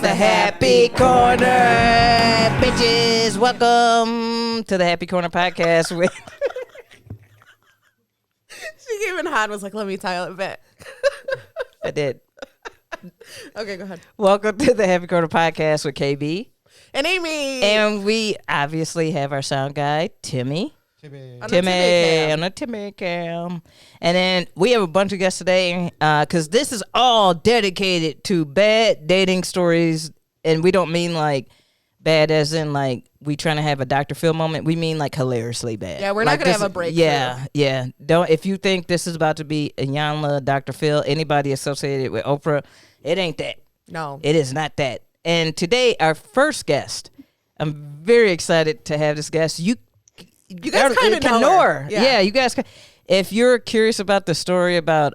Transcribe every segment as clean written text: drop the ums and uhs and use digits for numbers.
the Happy Corner, bitches. Welcome to the Happy Corner podcast. She came in hot and was like, let me dial it back. I did. Okay, go ahead. Welcome to the Happy Corner podcast with KB. And Aimee. And we obviously have our sound guy, Timmy. Timmy On a Timmy cam. And then we have a bunch of guests today because this is all dedicated to bad dating stories. And we don't mean like bad as in like we trying to have a Dr. Phil moment. We mean like hilariously bad. Yeah, we're not going to have a breakthrough. Yeah. Don't, if you think this is about to be Iyanla, Dr. Phil, anybody associated with Oprah, it ain't that. No. It is not that. And today, our first guest, I'm very excited to have this guest. You guys kind of know her. Yeah, you guys. If you're curious about the story about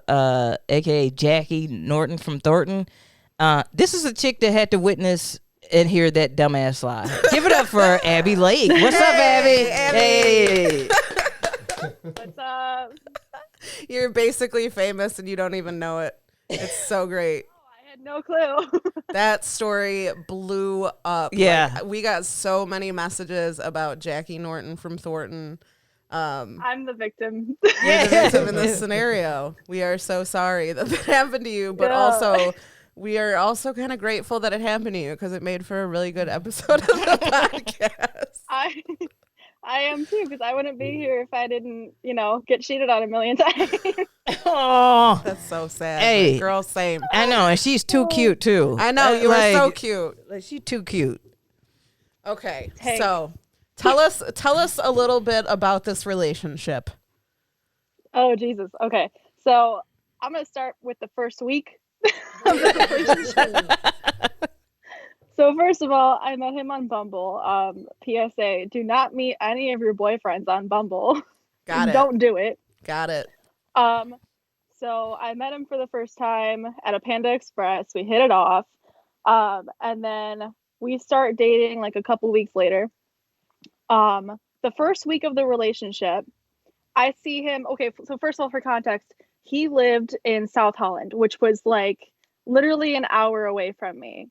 AKA Jackie Norton from Thornton, this is a chick that had to witness and hear that dumbass lie. Give it up for Abby Lake. What's up, Abby? Hey. What's up? You're basically famous and you don't even know it. It's so great. I had no clue. That story blew up. Yeah. Like, we got so many messages about Jackie Norton from Thornton. I'm the victim. You're the victim in this scenario. We are so sorry that happened to you, but also we are also kind of grateful that it happened to you because it made for a really good episode of the podcast. I am too, because I wouldn't be here if I didn't, get cheated on a million times. Oh, That's so sad. Hey. Girl, same. I know, and she's too cute too. I know, you are so cute. Like, she's too cute. Okay, Hey. so tell us a little bit about this relationship. Oh, Jesus. Okay. So I'm going to start with the first week of the relationship. So first of all, I met him on Bumble. PSA, do not meet any of your boyfriends on Bumble. Got it. Don't do it. Got it. So I met him for the first time at a Panda Express. We hit it off. And then we start dating like a couple weeks later. The first week of the relationship, I see him. Okay, so first of all, for context, he lived in South Holland, which was like literally an hour away from me.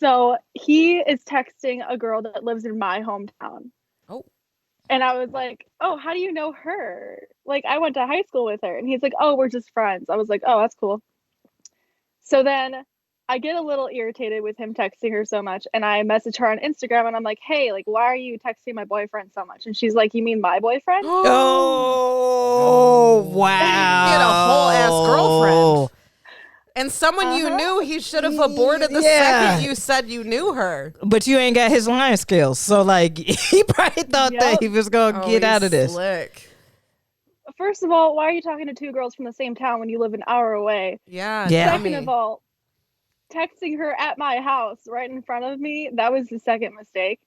So he is texting a girl that lives in my hometown. Oh. And I was like, oh, how do you know her? Like, I went to high school with her. And he's like, oh, we're just friends. I was like, oh, that's cool. So then I get a little irritated with him texting her so much. And I message her on Instagram and I'm like, hey, like, why are you texting my boyfriend so much? And she's like, you mean my boyfriend? Oh, wow. He had a whole ass girlfriend. And someone you knew, he should have aborted the second you said you knew her. But you ain't got his line skills. So, like, he probably thought that he was going to get out of this. Slick. First of all, why are you talking to two girls from the same town when you live an hour away? Yeah. Second of all, texting her at my house right in front of me, that was the second mistake.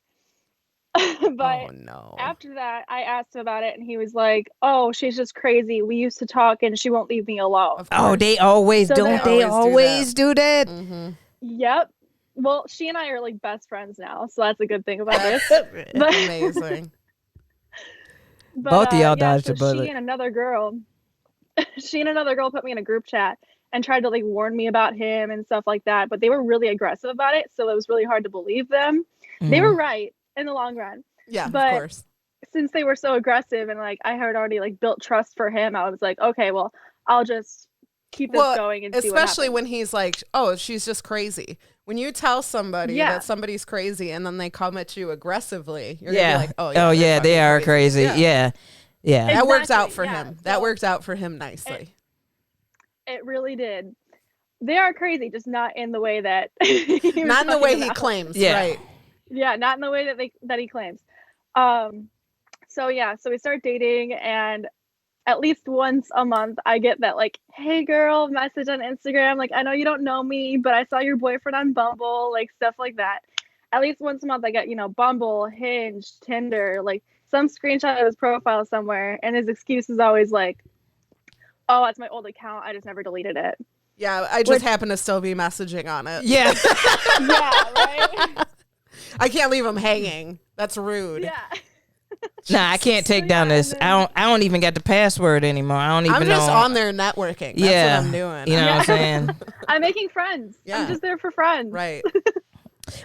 But after that, I asked him about it, and he was like, oh, she's just crazy. We used to talk, and she won't leave me alone. Oh, they always, do that? Mm-hmm. Yep. Well, she and I are like best friends now, so that's a good thing about this. Amazing. But, both of y'all dodged a bullet. She and another girl put me in a group chat and tried to like warn me about him and stuff like that, but they were really aggressive about it, so it was really hard to believe them. Mm-hmm. They were right in the long run. Yeah, but of course. Since they were so aggressive and like I had already like built trust for him, I was like, okay, well, I'll just keep this going and see what happens. Especially when he's like, oh, she's just crazy. When you tell somebody that somebody's crazy and then they come at you aggressively, you're gonna be like, oh yeah, they are crazy. Yeah. Exactly. That works out for him. So that worked out for him nicely. It really did. They are crazy, just not in the way that not in the way he claims. Right. Yeah, not in the way that he claims. So we start dating, and at least once a month I get that like, hey girl message on Instagram, like, I know you don't know me, but I saw your boyfriend on Bumble, like stuff like that. At least once a month I get, Bumble, Hinge, Tinder, like some screenshot of his profile somewhere, and his excuse is always like, oh, that's my old account, I just never deleted it. Yeah, I just happen to still be messaging on it. Yeah. Yeah, right? I can't leave him hanging. That's rude. Yeah. Nah, I can't take down this. I don't even get the password anymore. I don't even know. I'm just on there networking. That's what I'm doing. You know what I'm saying? I'm making friends. Yeah. I'm just there for friends. Right.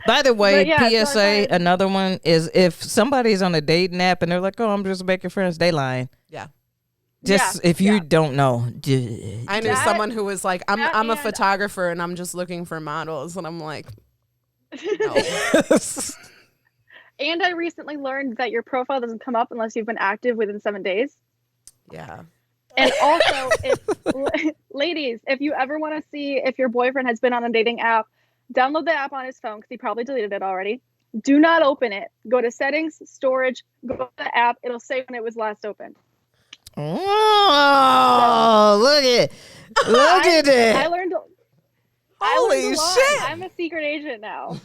By the way, But yeah, PSA, another one is if somebody's on a dating app and they're like, "Oh, I'm just making friends," they lying. Yeah. Just if you don't know. I knew someone who was like, I'm a photographer and I'm just looking for models. And I'm like, no. And I recently learned that your profile doesn't come up unless you've been active within 7 days. Yeah. And also, ladies, if you ever want to see if your boyfriend has been on a dating app, download the app on his phone because he probably deleted it already. Do not open it. Go to settings, storage, go to the app. It'll say when it was last opened. Oh, look at it. I learned Holy a lot. shit. I'm a secret agent now.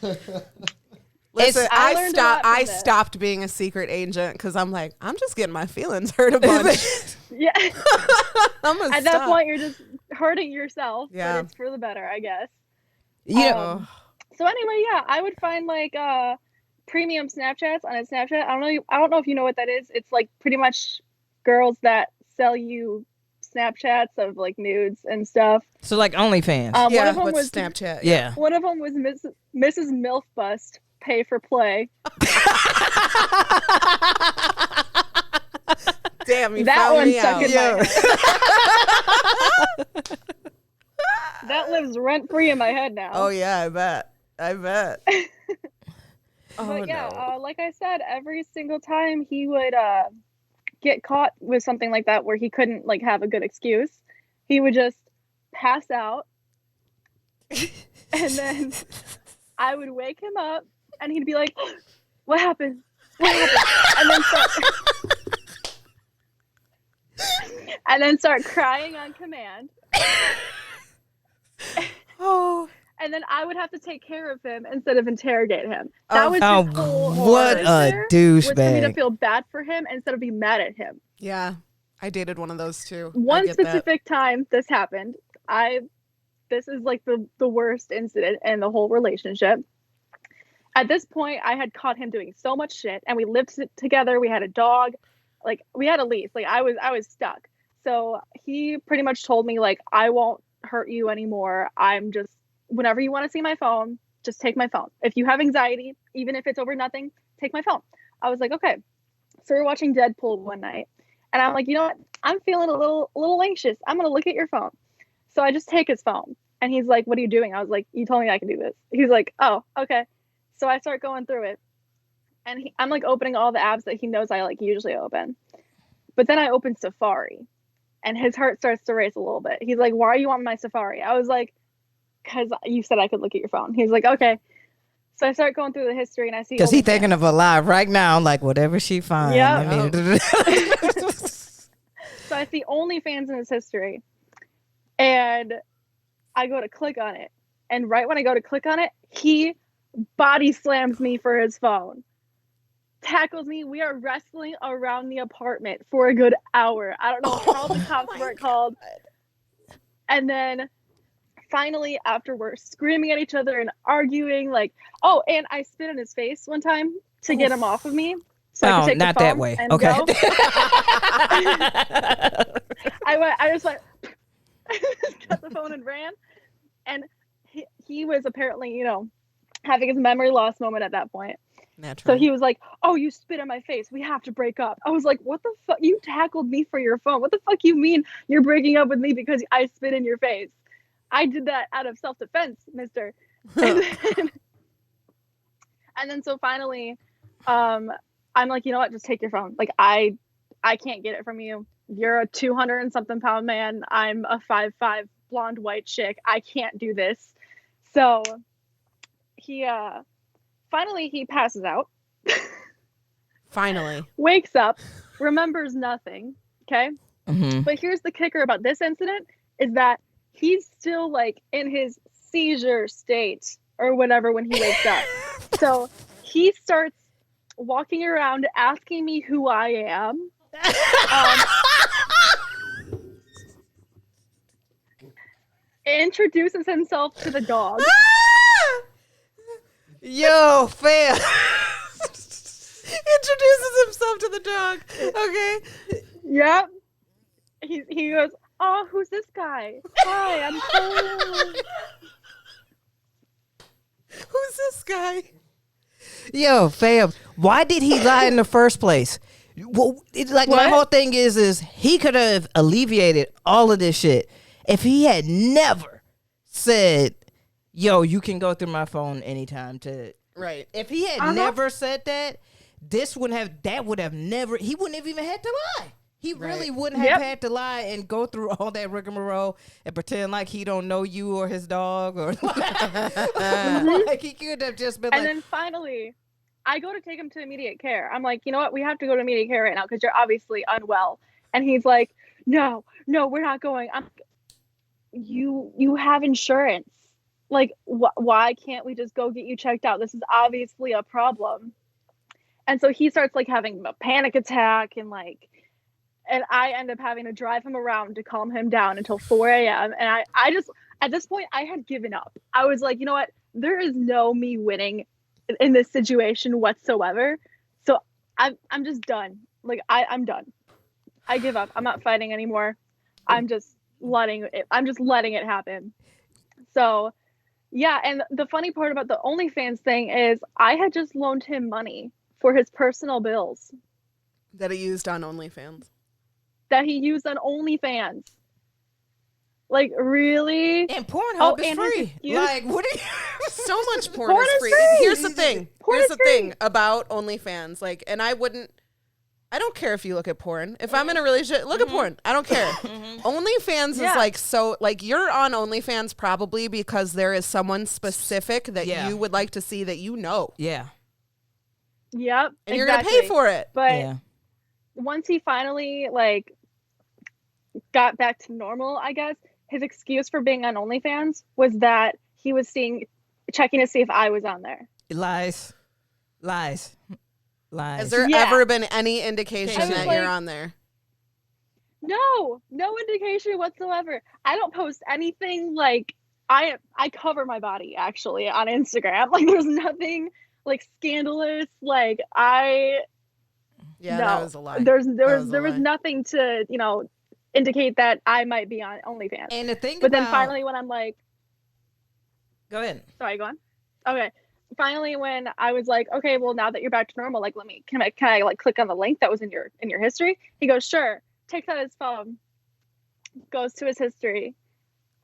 Listen, I this. stopped being a secret agent because I'm like, I'm just getting my feelings hurt a bunch. Yeah. At that point, you're just hurting yourself. Yeah. But it's for the better, I guess. Yeah. So anyway, yeah, I would find like premium Snapchats on his Snapchat. I don't know if you know what that is. It's like pretty much girls that sell you Snapchats of like nudes and stuff. So like OnlyFans. Yeah, one of them was Snapchat. Yeah. One of them was Mrs. Milf Bust Pay for Play. Damn, you That found one me stuck out. in my head. That lives rent free in my head now. Oh yeah, I bet. But yeah, like I said, every single time he would get caught with something like that where he couldn't like have a good excuse, he would just pass out, and then I would wake him up, and he'd be like, "What happened? What happened?" And then start crying on command. Oh. And then I would have to take care of him instead of interrogate him. That was his whole what a douchebag. Was for me to feel bad for him instead of be mad at him. Yeah, I dated one of those too. One specific time this happened, this is like the worst incident in the whole relationship. At this point, I had caught him doing so much shit, and we lived together. We had a dog, like we had a lease. Like I was stuck. So he pretty much told me like, I won't hurt you anymore. I'm just, whenever you want to see my phone, just take my phone. If you have anxiety, even if it's over nothing, take my phone. I was like, okay. So we're watching Deadpool one night, and I'm like, you know what? I'm feeling a little anxious. I'm gonna look at your phone. So I just take his phone, and he's like, "What are you doing?" I was like, "You told me I could do this." He's like, "Oh, okay." So I start going through it, and I'm like opening all the apps that he knows I like usually open, but then I open Safari, and his heart starts to race a little bit. He's like, "Why are you on my Safari?" I was like, "Because you said I could look at your phone." He's like, "Okay." So I start going through the history, and I see because he's thinking of a lie right now, like whatever she finds. Yeah. So I see OnlyFans in his history, and I go to click on it, and right when I go to click on it, he body slams me for his phone, tackles me. We are wrestling around the apartment for a good hour. I don't know how the cops were called, and then finally, after we're screaming at each other and arguing, like, oh, and I spit in his face one time to get him off of me. So I could take not the phone that way. And okay. go. I just like got the phone and ran. And he was apparently, having his memory loss moment at that point. Naturally. So he was like, oh, you spit in my face. We have to break up. I was like, what the fuck? You tackled me for your phone. What the fuck you mean you're breaking up with me because I spit in your face? I did that out of self-defense, mister. And then so finally, I'm like, you know what? Just take your phone. Like, I can't get it from you. You're a 200 and something pound man. I'm a 5'5" blonde white chick. I can't do this. So he finally he passes out. Finally. Wakes up, remembers nothing. Okay. Mm-hmm. But here's the kicker about this incident is that he's still like in his seizure state or whatever when he wakes up. So he starts walking around asking me who I am. Introduces himself to the dog. Yo, fam. introduces himself to the dog. Okay. Yep. He goes, oh, who's this guy? Hi, I'm Cole. Who's this guy? Yo, fam, why did he lie in the first place? Well, it's like my What? whole thing is he could have alleviated all of this shit if he had never said, yo, you can go through my phone anytime to. Right. If he had never said that, he wouldn't have even had to lie. He really wouldn't have had to lie and go through all that rigmarole and pretend like he don't know you or his dog or like he could have just been And then finally, I go to take him to immediate care. I'm like, you know what? We have to go to immediate care right now because you're obviously unwell. And he's like, no, we're not going. You have insurance. Like, why can't we just go get you checked out? This is obviously a problem. And so he starts like having a panic attack and I end up having to drive him around to calm him down until 4 a.m. And I just, at this point, I had given up. I was like, you know what? There is no me winning in this situation whatsoever. So I'm just done. Like, I'm done. I give up. I'm not fighting anymore. I'm just letting it happen. So, yeah. And the funny part about the OnlyFans thing is I had just loaned him money for his personal bills That he used on OnlyFans. that he used on OnlyFans. Like, really? and Pornhub is and free. Like, what are you? So much porn Porn is is free. free. Here's the thing. Porn Here's is the thing free. about OnlyFans. Like, and I don't care if you look at porn. If I'm in a relationship, look at porn. I don't care. OnlyFans is like so, like you're on OnlyFans probably because there is someone specific that you would like to see that you know. Yeah. Yep. And you're going to pay for it. But once he finally like got back to normal, I guess, his excuse for being on OnlyFans was that he was checking to see if I was on there. Lies. Has there ever been any indication that like, you're on there? No indication whatsoever. I don't post anything. Like, I cover my body actually on Instagram. Like, there's nothing like scandalous. Like, that was a lie. There was nothing to indicate that I might be on OnlyFans. And the thing but then finally when I'm like, go ahead. Sorry, go on. Okay. Finally, when I was like, okay, well, now that you're back to normal, like, can I like click on the link that was in your history? He goes, sure. Takes out his phone, goes to his history.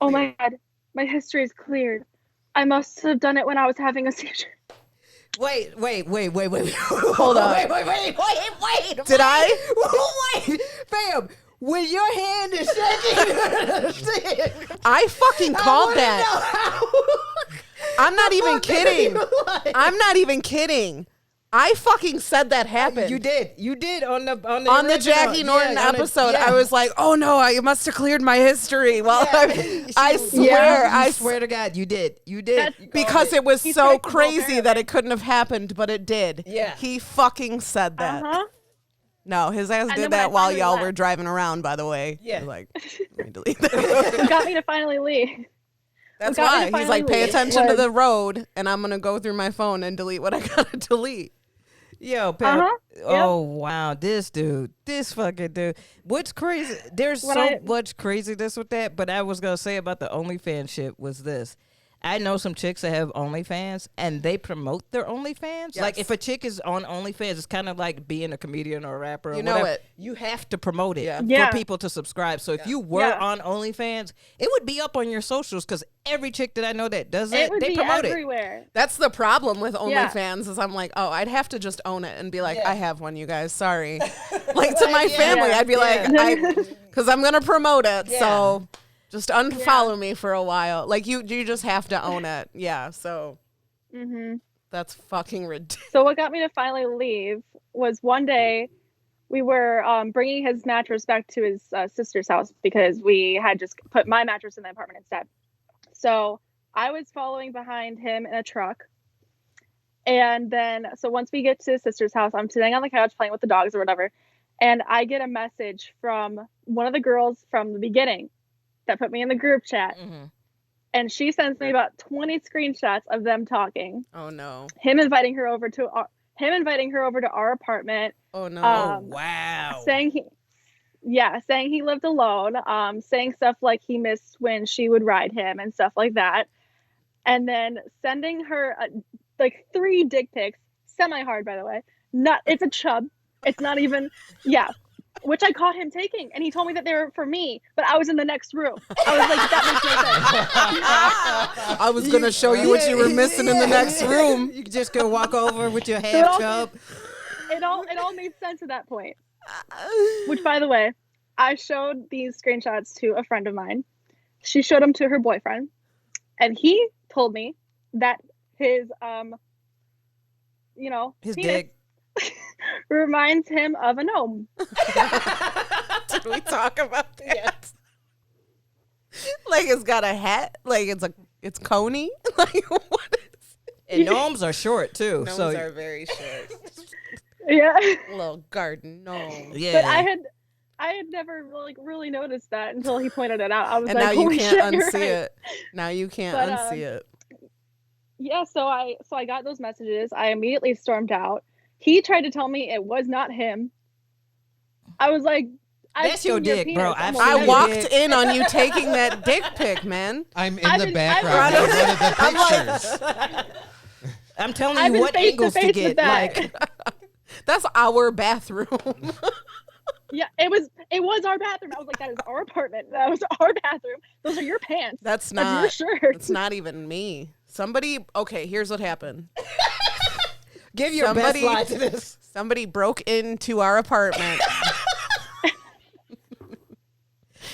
Oh my God, my history is cleared. I must have done it when I was having a seizure. Wait. Hold on. Wait. Did I? Wait, fam. When your hand is shaking, I fucking called that. I'm not even kidding. I'm not even kidding. I fucking said that happened. You did on the original, Jackie Norton episode. I was like, oh no, I must have cleared my history. Well, I swear to God, you did. Because it was so crazy that it couldn't have happened, but it did. Yeah, he fucking said that. No, his ass did that while y'all were driving around, by the way. Yeah. Like, let me delete that. What got me to finally leave. That's why. He's like, pay attention to the road, and I'm going to go through my phone and delete what I got to delete. Yo, Pam. Oh, wow. This fucking dude. What's crazy? There's much craziness with that, but I was going to say about the OnlyFans shit was this. I know some chicks that have OnlyFans and they promote their OnlyFans. Yes. Like if a chick is on OnlyFans, it's kind of like being a comedian or a rapper or whatever. It. You have to promote it for people to subscribe. So if you were on OnlyFans, it would be up on your socials because every chick that I know that does it, they promote everywhere. That's the problem with OnlyFans is I'm like, oh, I'd have to just own it and be like, I have one, you guys. Sorry. Like to my family, I'd be like, because I'm going to promote it. So... just unfollow me for a while. Like you just have to own it. Yeah. So that's fucking ridiculous. So what got me to finally leave was one day we were bringing his mattress back to his sister's house because we had just put my mattress in the apartment instead. So I was following behind him in a truck. And then, so once we get to his sister's house, I'm sitting on the couch playing with the dogs or whatever. And I get a message from one of the girls from the beginning that put me in the group chat. And she sends me about 20 screenshots of them talking. Oh no. Him inviting her over to him inviting her over to our apartment. Oh no. Wow. Saying he lived alone, saying stuff like he missed when she would ride him and stuff like that. And then sending her like 3 dick pics, semi-hard by the way. It's a chub. It's not even, which I caught him taking, and he told me that they were for me, but I was in the next room. I was like, that makes no sense. I was gonna show you what you were missing in the next room. You just go walk over with your half chub. It all made sense at that point. Which, by the way, I showed these screenshots to a friend of mine. She showed them to her boyfriend, and he told me that his his penis dick reminds him of a gnome. Did we talk about that? Yes. Like it's got a hat. Like it's coney. Like what is it? And gnomes are short too. Gnomes so are very short. Yeah. Little garden gnome. Yeah. But I had never really noticed that until he pointed it out. I was and like, now you holy can't shit, you're unsee right. it. Now you can't unsee it. Yeah, so I got those messages. I immediately stormed out. He tried to tell me it was not him. I was like, that's your dick, penis. bro. I walked in on you taking that dick pic, man. I'm in the background of one of the pictures. I'm telling you what angles to get. Like, that's our bathroom. Yeah, it was our bathroom. I was like, that is our apartment. That was our bathroom. Those are your pants. That's your shirt. It's not even me. Okay, here's what happened. give your best lie to this. Somebody broke into our apartment.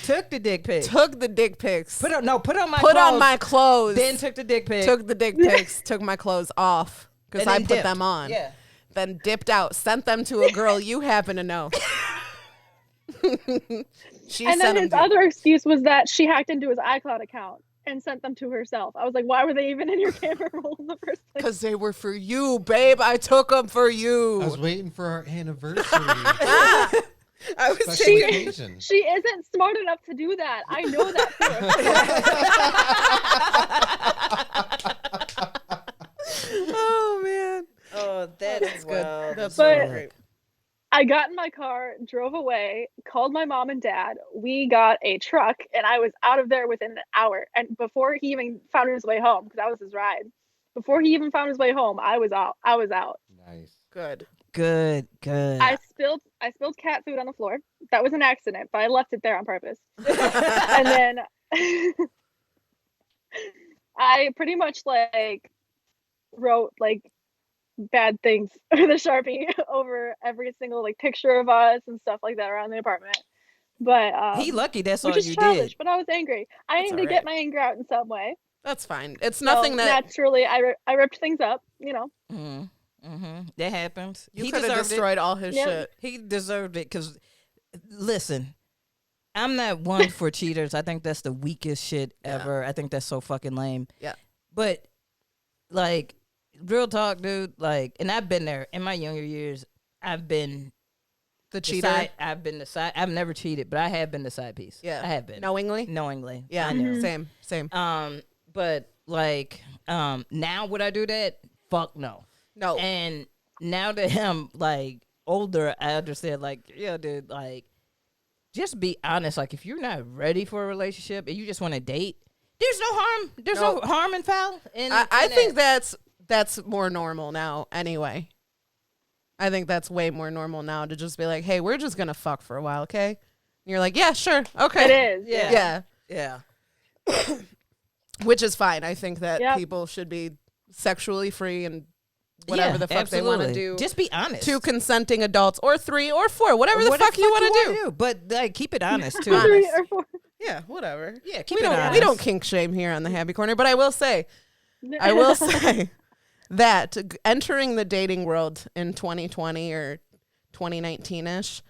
Took the dick pic. Took the dick pics. Put on my clothes. Put on my clothes. Then took the dick pic. Took the dick pics. Took my clothes off because I put dipped. them on. Yeah. Then dipped out. Sent them to a girl you happen to know. And then his other excuse was that she hacked into his iCloud account and sent them to herself. I was like, why were they even in your camera roll in the first place? Because they were for you, babe. I took them for you. I was waiting for our anniversary. I was Special occasion. She isn't smart enough to do that. I know that for a fact. Oh man. Oh, that's good. That's But- great. I got in my car, drove away, called my mom and dad. We got a truck, and I was out of there within an hour. And before he even found his way home, because that was his ride, before he even found his way home, I was out. Nice. Good. Good. I spilled cat food on the floor. That was an accident, but I left it there on purpose. And then I pretty much wrote bad things with a Sharpie over every single picture of us and stuff like that around the apartment. But he lucky that's all which is you childish, did. but I was angry. I needed to get my anger out in some way. That's fine. It's nothing that naturally I ripped things up, That happens. you could have destroyed all his shit. He deserved it because, listen, I'm not one for cheaters. I think that's the weakest shit ever. I think that's so fucking lame. Yeah. But, real talk, dude, and I've been there. In my younger years, I've been the cheater. I've been the side. I've never cheated, but I have been the side piece. Yeah. I have been. Knowingly. Yeah. I know. Same. But, now would I do that? Fuck no. No. And now that I'm older, I understand dude, just be honest. If you're not ready for a relationship and you just want to date, there's no harm. There's no harm and foul. I think that's more normal now anyway. I think that's way more normal now to just be like, hey, we're just gonna fuck for a while, okay? And you're like, yeah, sure, okay. It is. Yeah. Which is fine. I think that people should be sexually free and whatever the fuck they want to do. Just be honest. 2 consenting adults, or 3 or 4, whatever the fuck you want to do. But keep it honest too. 3 or 4. Yeah, whatever. Yeah, keep we it don't honest. we don't kink shame here on the Happy Corner, but I will say that entering the dating world in 2020 or 2019ish,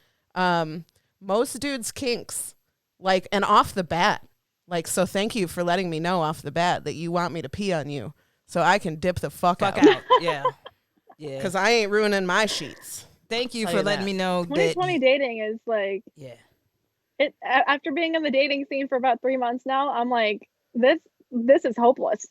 most dudes kinks and off the bat. So thank you for letting me know off the bat that you want me to pee on you so I can dip the fuck out. Yeah. Yeah. Because I ain't ruining my sheets. Thank you for letting me know 2020 dating is yeah. It after being in the dating scene for about 3 months now, I'm like, this this is hopeless.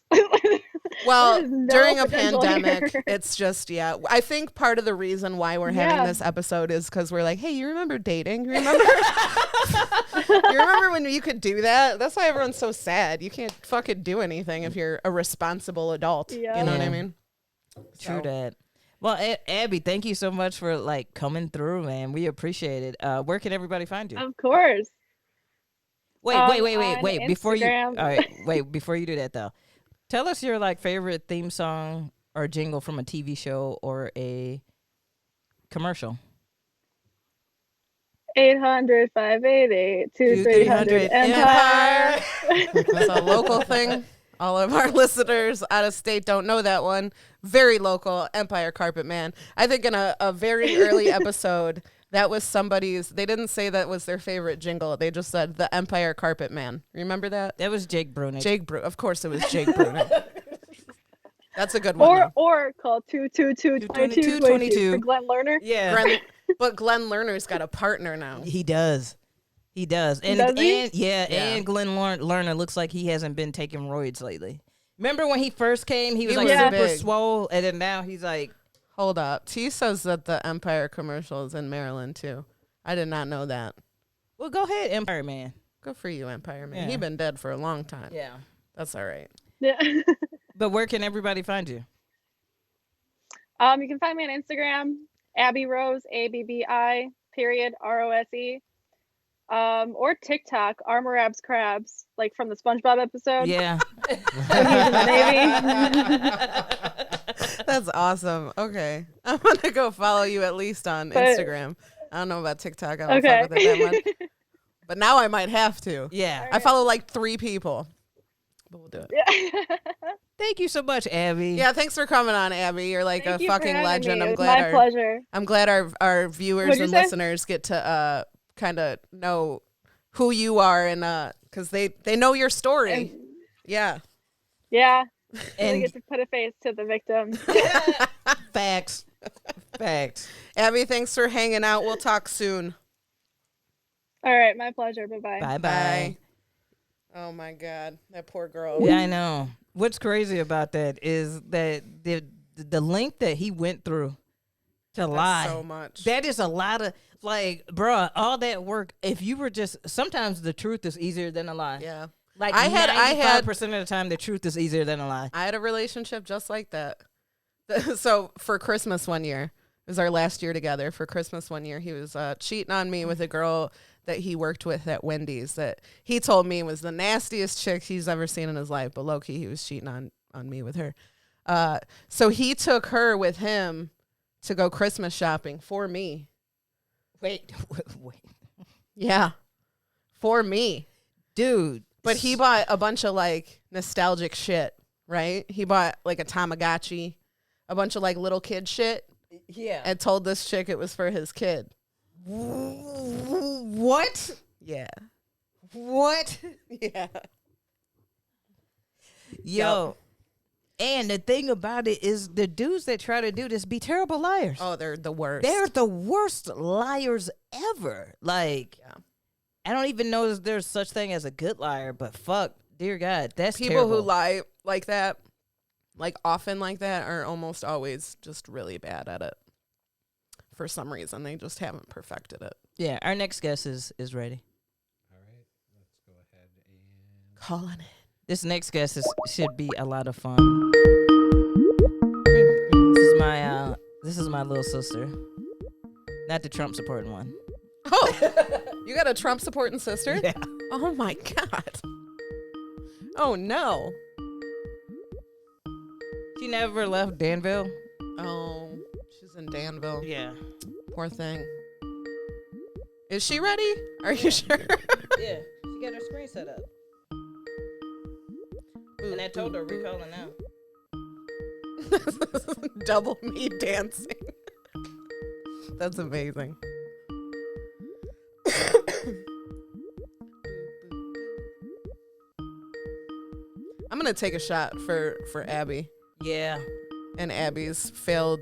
Well, There is no during a potential pandemic, here. it's just, yeah. I think part of the reason why we're having this episode is because we're like, hey, you remember dating? You remember? You remember when you could do that? That's why everyone's so sad. You can't fucking do anything if you're a responsible adult. Yeah. You know what I mean? True that. Well, Abby, thank you so much for like coming through, man. We appreciate it. Where can everybody find you? Of course. Wait. On Before you, all Instagram. right, wait. Before you do that, though, tell us your like favorite theme song or jingle from a TV show or a commercial. 800-588-2300 Empire. It's a local thing. All of our listeners out of state don't know that one. Very local, Empire Carpet Man. I think in a very early episode, that was somebody's, they didn't say that was their favorite jingle. They just said the Empire Carpet Man. Remember that? That was Jake Brunick. Of course it was Jake Brunick. That's a good one. Or call 222-2222 for Glenn Lerner. Yeah. But Glenn Lerner's got a partner now. He does. And Does he? And Glenn Lerner looks like he hasn't been taking roids lately. Remember when he first came, he was like was super big. swole, and then now he's like, Hold up. T says that the Empire commercial is in Maryland too. I did not know that. well, go ahead, Empire Man. Good for you, Empire Man. Yeah. He been dead for a long time. Yeah. That's all right. Yeah. But where can everybody find you? You can find me on Instagram, Abby Rose, ABBI_ROSE. Or TikTok, Armor Abs Crabs, like from the SpongeBob episode. Yeah. When he's in the Navy. That's awesome. Okay. I'm going to go follow you at least on Instagram. I don't know about TikTok. I don't fuck with it that much. But now I might have to. Yeah. I follow like 3 people. But we'll do it. Yeah. Thank you so much, Abby. Yeah, thanks for coming on, Abby. You're like Thank a you for fucking having legend. me. It I'm was glad my pleasure. I'm glad our viewers What'd you and say? listeners get to kind of know who you are, and because they know your story. And, Yeah. yeah. And We get to put a face to the victim. facts. Abby, thanks for hanging out. We'll talk soon. All right, my pleasure. Bye-bye. Bye-bye. Oh my God, that poor girl. Yeah, I know. What's crazy about that is that the length that he went through to lie. So much. That is a lot of, like, bruh, all that work. If you were just, sometimes the truth is easier than a lie. Yeah. Like, I had 95% of the time, the truth is easier than a lie. I had a relationship just like that. So for Christmas one year, it was our last year together. For Christmas one year, he was cheating on me with a girl that he worked with at Wendy's that he told me was the nastiest chick he's ever seen in his life. But low-key, he was cheating on me with her. So he took her with him to go Christmas shopping for me. Wait. Yeah. For me. Dude. But he bought a bunch of like nostalgic shit, right? He bought like a Tamagotchi, a bunch of like little kid shit, Yeah. and told this chick it was for his kid. What? Yeah. What? Yeah. Yo. And the thing about it is the dudes that try to do this be terrible liars. Oh, they're the worst. They're the worst liars ever. Like, Yeah. I don't even know if there's such thing as a good liar, but fuck, dear God, that's People terrible. who lie like that, like often like that, are almost always just really bad at it. For some reason, they just haven't perfected it. Yeah, our next guest is ready. All right, let's go ahead and Calling it. This next guest should be a lot of fun. This is my little sister, not the Trump supporting one. Oh, you got a Trump supporting sister? Yeah. Oh my God. Oh no. She never left Danville. Oh, she's in Danville. Yeah. Poor thing. Is she ready? Are you sure? Yeah. She got her screen set up. And I told her we're calling now. Double me dancing. That's amazing. I'm gonna take a shot for Abby Yeah. and Abby's failed.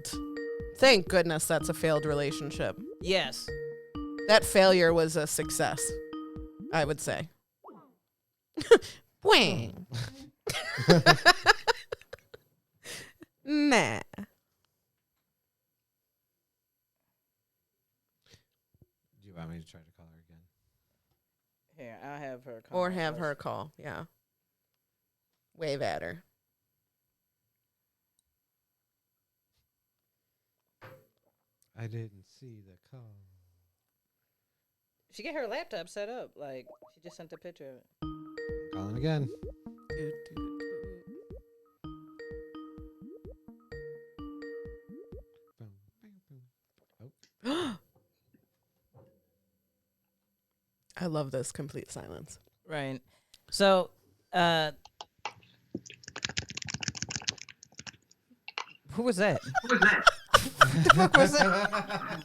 Thank goodness that's a failed relationship. Yes. That failure was a success, I would say. Wang. Nah. Do you want me to try to call her again? Here, I'll have her call. Or have her call. Yeah. Wave at her. I didn't see the call. She got her laptop set up. Like, she just sent a picture of it. Calling again. Doot, doot, doot. Boom, boom, boom. I love this complete silence. Right. So, who was that? What the fuck was that?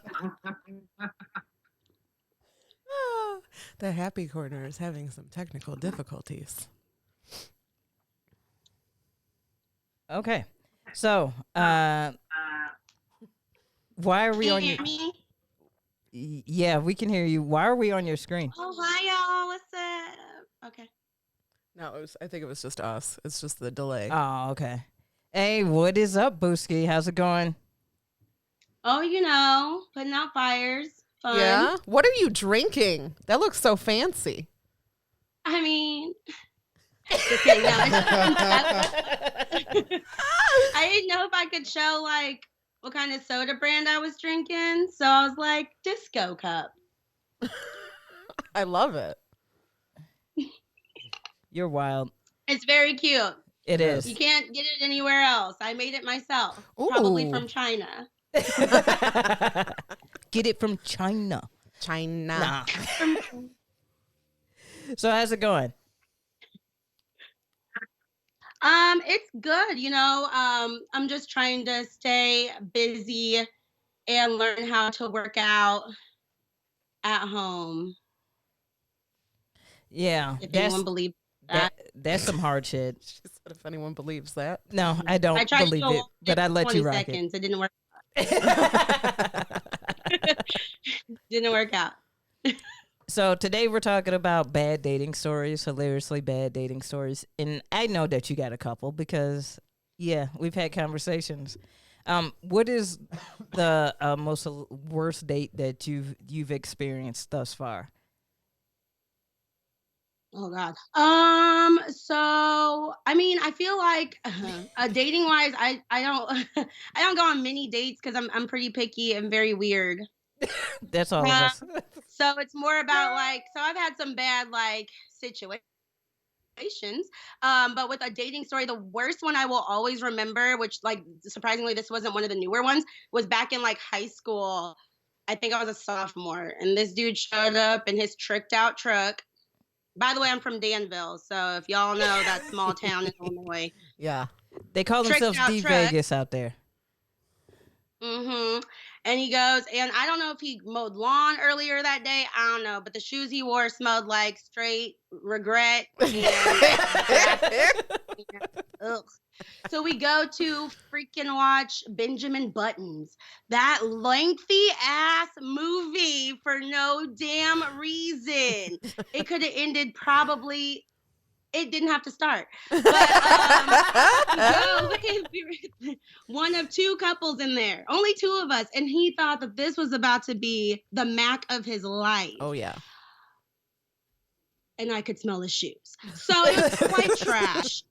The happy corner is having some technical difficulties. Okay. So, why are we on your... Yeah, we can hear you. Why are we on your screen? Oh, hi, y'all. What's up? Okay. No, I think it was just us. It's just the delay. Oh, okay. Hey, what is up, Booski? How's it going? Oh, you know, putting out fires. Fun. Yeah? What are you drinking? That looks so fancy. I mean, just kidding. No, I didn't know if I could show, like, what kind of soda brand I was drinking. So I was like, Disco Cup. I love it. You're wild. It's very cute. It is. You can't get it anywhere else. I made it myself. Ooh. Probably from China. Get it from China. China. Nah. So how's it going? It's good. You know, I'm just trying to stay busy and learn how to work out at home. Yeah. If anyone believes that. That's some hard shit. She said if anyone believes that. No, I don't I tried believe to go it, but I let 20 you rock seconds. It didn't work. it. Didn't work out. So today we're talking about bad dating stories, hilariously bad dating stories. And I know that you got a couple because, yeah, we've had conversations. What is the most worst date that you've experienced thus far? Oh God. So I mean, I feel like dating wise, I don't I don't go on many dates because I'm pretty picky and very weird. That's all of us. So it's more about like, so I've had some bad like situations. But with a dating story, the worst one I will always remember, which like surprisingly this wasn't one of the newer ones, was back in like high school. I think I was a sophomore, and this dude showed up in his tricked out truck. By the way, I'm from Danville, so if y'all know that small town in Illinois. Yeah. They call Tricked themselves out D truck. Vegas out there. Mm-hmm. And he goes, and I don't know if he mowed lawn earlier that day. I don't know, but the shoes he wore smelled like straight regret. Ugh. So we go to freaking watch Benjamin Buttons, that lengthy ass movie for no damn reason. It could have ended probably. It didn't have to start. But we were one of two couples in there, only two of us. And he thought that this was about to be the Mac of his life. Oh, yeah. And I could smell his shoes. So it was quite trash.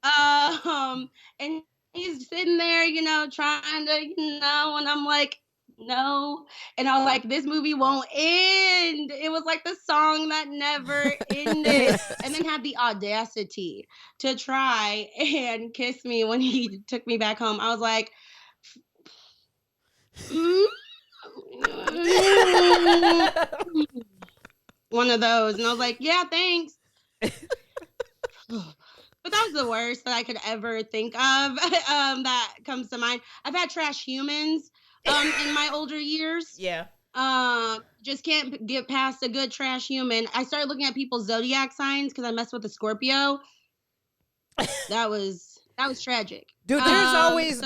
And he's sitting there, you know, trying to, you know, and I'm like, no. And I was like, this movie won't end. It was like the song that never ended. And then had the audacity to try and kiss me when he took me back home. I was like, one of those. And I was like, yeah, thanks. But that was the worst that I could ever think of that comes to mind. I've had trash humans in my older years. Yeah. Just can't get past a good trash human. I started looking at people's zodiac signs because I messed with a Scorpio. That was tragic. Dude, there's always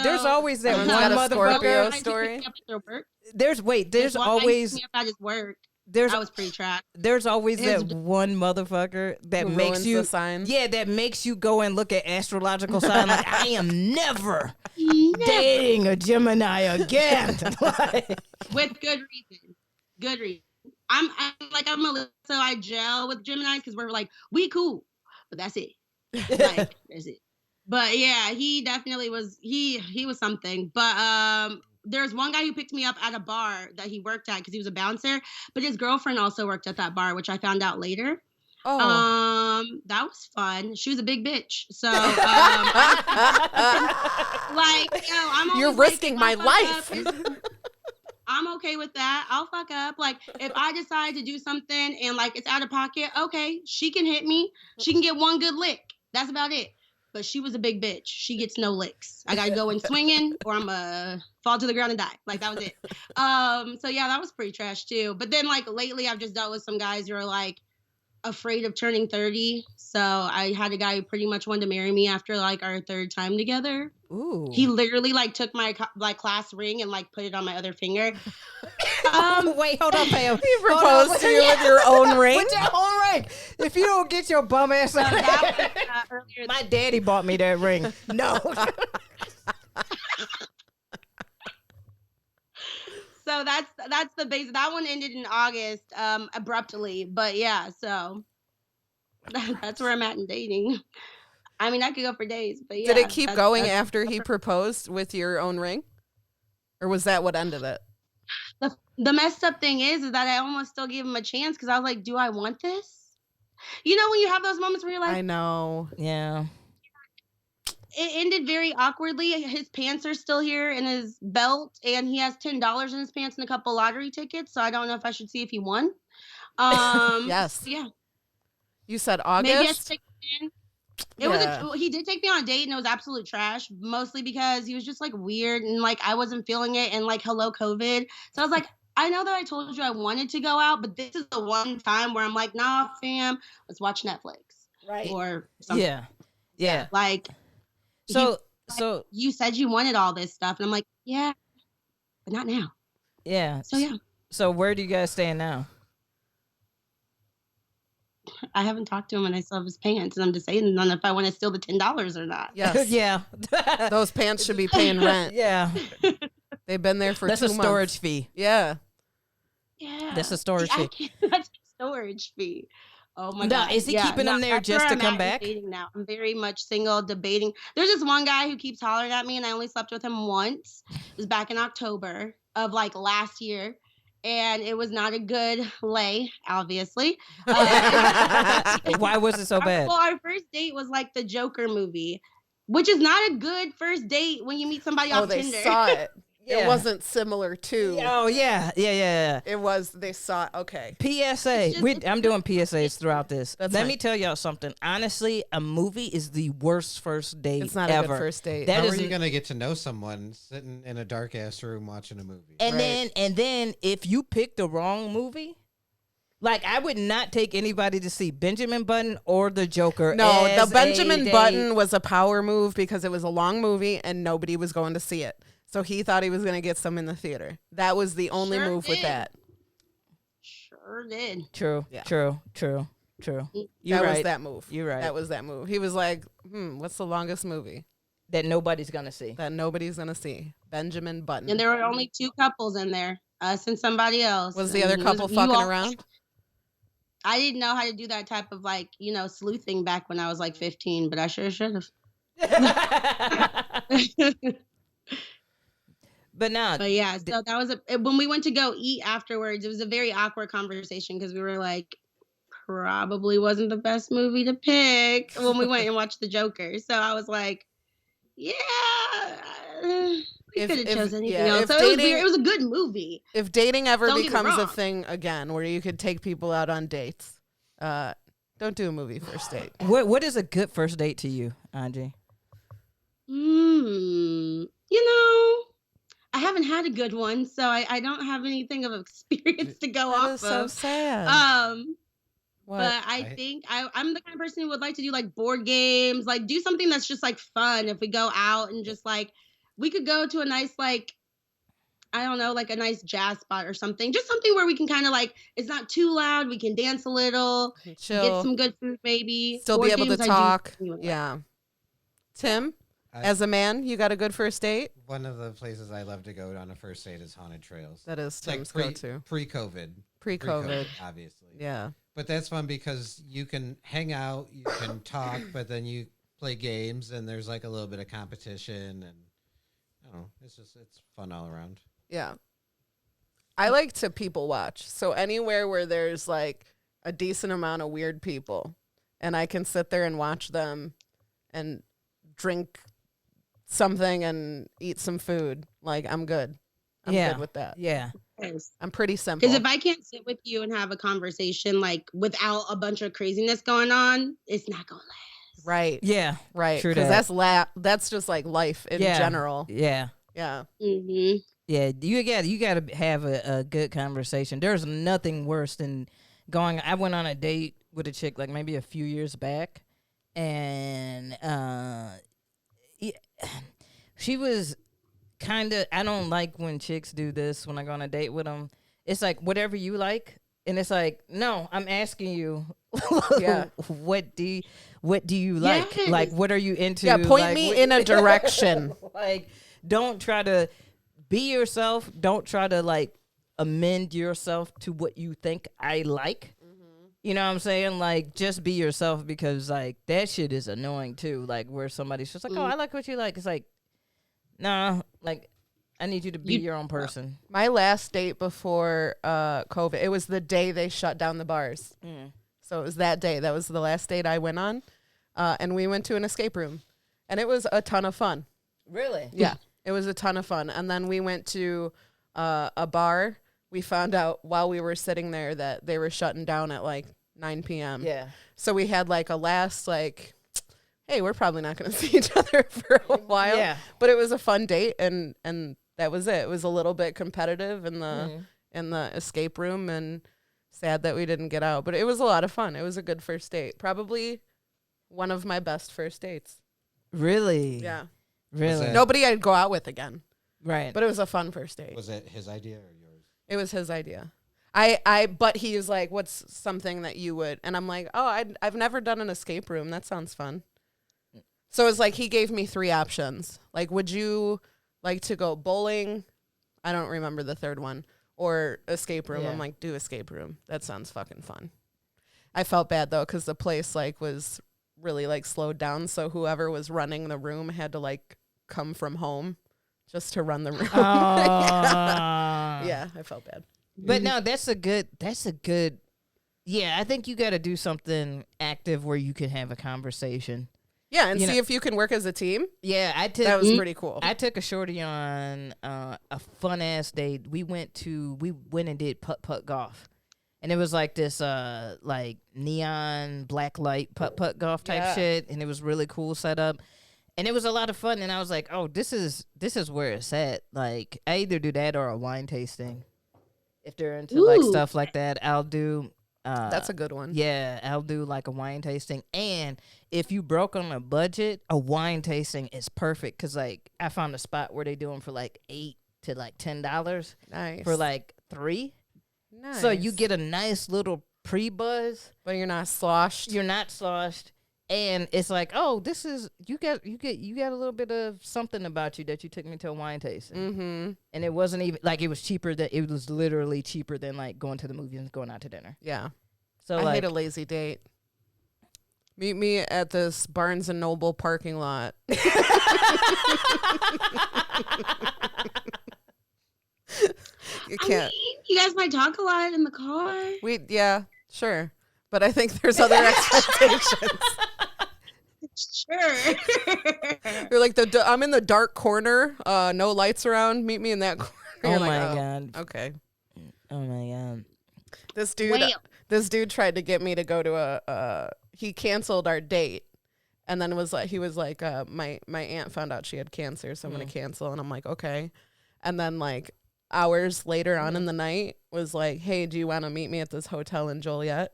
that one got a motherfucker. Scorpio story. There's Why always me up at his work. That was pretty trash. There's always that one motherfucker that Who makes ruins you the sign. Yeah, that makes you go and look at astrological sign like I am never dating a Gemini again. Like, With good reason. Good reason. I'm Melissa, so I gel with Geminis because we're like, we cool. But that's it. Like, that's it. But yeah, he definitely was he was something. But there's one guy who picked me up at a bar that he worked at because he was a bouncer, but his girlfriend also worked at that bar, which I found out later. Oh. That was fun. She was a big bitch. So like, I'm always You're risking my life. I'm okay with that. I'll fuck up. Like, if I decide to do something and like it's out of pocket, okay, she can hit me. She can get one good lick. That's about it. But she was a big bitch. She gets no licks. I gotta go in swinging, or I'm fall to the ground and die. Like, that was it. So yeah, that was pretty trash too. But then like lately, I've just dealt with some guys who are like afraid of turning 30. So I had a guy who pretty much wanted to marry me after like our third time together. ooh. He literally like took my like class ring and like put it on my other finger. Wait, hold on, Pam. He proposed to you with your own ring. With your own ring. If you don't get your bum ass out, That was, earlier. my daddy bought me that ring. No. So that's the base. That one ended in August, abruptly. But yeah, so that's where I'm at in dating. I mean, I could go for days, but yeah. Did it keep going after he proposed with your own ring? Or was that what ended it? The messed up thing is that I almost still gave him a chance because I was like, do I want this? You know, when you have those moments where you're like, I know. Yeah. It ended very awkwardly. His pants are still here in his belt, and he has $10 in his pants and a couple lottery tickets. So I don't know if I should see if he won. Yes. Yeah. You said August? Maybe I stick in. He did take me on a date, and it was absolute trash, mostly because he was just like weird and like I wasn't feeling it, and like hello COVID. So I was like, I know that I told you I wanted to go out, but this is the one time where I'm like, nah, fam, let's watch Netflix. Right. Or something. Yeah. Yeah. Like, So you said you wanted all this stuff, and I'm like, yeah, but not now. yeah. So yeah, So where do you guys stand now? I haven't talked to him, and I still have his pants, and I'm deciding on if I want to steal the $10 or not. Yes. Yeah. Those pants should be paying rent. Yeah. They've been there for That's 2 a months. storage fee. Yeah. Yeah, That's a storage fee. That's a storage fee. Oh my Now, god! is he keeping them there that's just where to I'm come at back? dating now. I'm very much single, debating. There's this one guy who keeps hollering at me, and I only slept with him once. It was back in October of like last year, and it was not a good lay, obviously. Why was it so bad? Well, our first date was like the Joker movie, which is not a good first date when you meet somebody off they Tinder. saw it. Yeah. It wasn't similar to. Oh yeah. It was, they saw, okay. PSA. I'm doing PSAs throughout this. That's Let fine. me tell y'all something. Honestly, a movie is the worst first date It's not ever. a good first date. That How is are you going to get to know someone sitting in a dark ass room watching a movie? And Right. then if you pick the wrong movie, like I would not take anybody to see Benjamin Button or the Joker. No, as the Benjamin a date. Button was a power move because it was a long movie and nobody was going to see it. So he thought he was going to get some in the theater. That was the only Sure move with did. that. Sure did. True. Yeah. True. You're That right. was that move. You're right. That was that move. He was like, what's the longest movie That nobody's gonna see. that nobody's going to see? Benjamin Button. And there were only 2 couples in there, us and somebody else. Was the And other it couple you fucking all- around? I didn't know how to do that type of like, sleuthing back when I was like 15, but I sure should have. But now, But yeah, so that was when we went to go eat afterwards, it was a very awkward conversation because we were like, probably wasn't the best movie to pick when we went and watched the Joker. So I was like, yeah, we If- could have if- chosen anything yeah, else. if So it was dating- weird. It was a good movie. If dating ever Don't get me becomes a wrong. thing again where you could take people out on dates, don't do a movie first date. what is a good first date to you, Angie? I haven't had a good one, so I don't have anything of experience to go That off is so of. sad. What? But I think I'm the kind of person who would like to do like board games, like do something that's just like fun. If we go out and just like, we could go to a nice like I don't know, like a nice jazz spot or something. Just something where we can kind of like, it's not too loud. We can dance a little, chill, get some good food, maybe. still Board be able to games, talk. I do Yeah. Tim, I- as a man, you got a good first date? One of the places I love to go on a first date is haunted trails. That is It's like Tim's go-to. Pre-COVID. Pre-COVID. Obviously. Yeah. But that's fun because you can hang out, you can talk, but then you play games and there's like a little bit of competition and I don't know, it's fun all around. Yeah. I like to people watch. So anywhere where there's like a decent amount of weird people and I can sit there and watch them and drink something and eat some food, like I'm good. I'm good with that. Yeah. I'm pretty simple. Because if I can't sit with you and have a conversation like without a bunch of craziness going on, it's not gonna last. Right. Yeah. Right. True Because that. that's just like life in Yeah. general. Yeah. Yeah. Mm-hmm. Yeah, you got to have a good conversation. There's nothing worse than going. I went on a date with a chick like maybe a few years back, and she was kind of. I don't like when chicks do this when I go on a date with them. It's like whatever you like, and it's like no, I'm asking you. Yeah. What do you like? Yes. Like what are you into? Yeah. Point Like, me what- in a direction. Like don't try to be yourself. Don't try to like amend yourself to what you think I like. You know what I'm saying? Like just be yourself because like that shit is annoying too. Like where somebody's just like, oh, I like what you like. It's like, nah, like I need you to be your own person. My last date before COVID, it was the day they shut down the bars. So it was that day. That was the last date I went on. And we went to an escape room. And it was a ton of fun. Really? Yeah, it was a ton of fun. And then we went to a bar. We found out while we were sitting there that they were shutting down at like 9 p.m. Yeah. So we had like a last like, hey, we're probably not going to see each other for a while. Yeah. But it was a fun date, and that was it. It was a little bit competitive in the escape room, and sad that we didn't get out. But it was a lot of fun. It was a good first date. Probably one of my best first dates. Really? Yeah. Really? it- Nobody I'd go out with again. Right. But it was a fun first date. Was it his idea or yours? It was his idea. But he was like, what's something that you would? And I'm like, oh, I've never done an escape room. That sounds fun. So it's like he gave me 3 options. Like, would you like to go bowling? I don't remember the third one. Or escape room. Yeah. I'm like, do escape room. That sounds fucking fun. I felt bad though, because the place like was really like slowed down. So whoever was running the room had to like come from home just to run the room. Yeah, I felt bad. But no, that's a good yeah, I think you got to do something active where you can have a conversation. Yeah, and You see know- if you can work as a team. Yeah, I took That was pretty cool. I took a shorty on a fun ass date. We went and did putt golf. And it was like this like neon black light putt golf type Yeah. shit, and it was really cool setup. And it was a lot of fun, and I was like, "Oh, this is where it's at." Like, I either do that or a wine tasting. If they're into like Ooh. stuff like that, I'll do. That's a good one. Yeah, I'll do like a wine tasting. And if you broke on a budget, a wine tasting is perfect because like I found a spot where they do them for like $8 to like $10 Nice. for like 3. nice. So you get a nice little pre-buzz. but you're not sloshed. You're not sloshed. And it's like, oh, this is you got a little bit of something about you that you took me to a wine tasting. Mm-hmm. And it wasn't even like it was cheaper it was literally cheaper than like going to the movies and going out to dinner. Yeah. So I like hate a lazy date. Meet me at this Barnes and Noble parking lot. You I can't. mean, you guys might talk a lot in the car. Yeah, sure. But I think there's other expectations. Sure. You're like I'm in the dark corner. No lights around. Meet me in that corner. oh You're my like, god. Okay. Oh my god. This dude. Whale. This dude tried to get me to go to he canceled our date, and then he was like my aunt found out she had cancer, so I'm gonna cancel. And I'm like, okay. And then like hours later on in the night was like, hey, do you want to meet me at this hotel in Joliet?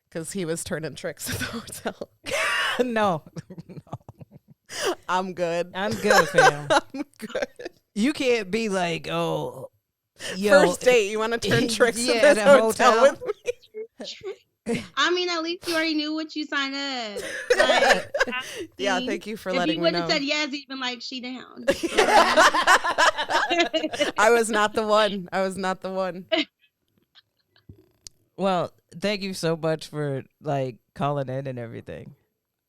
Because he was turning tricks at the hotel. No. I'm good. I'm good, fam. I'm good. You can't be like, oh, First date, you want to turn tricks Yeah, in this the hotel hotel. with I mean, at least you already knew what you signed up. Like, Yeah, thank you for if letting you me would know. have said yes, you'd been like, she down. I was not the one. I was not the one. Well, thank you so much for like calling in and everything.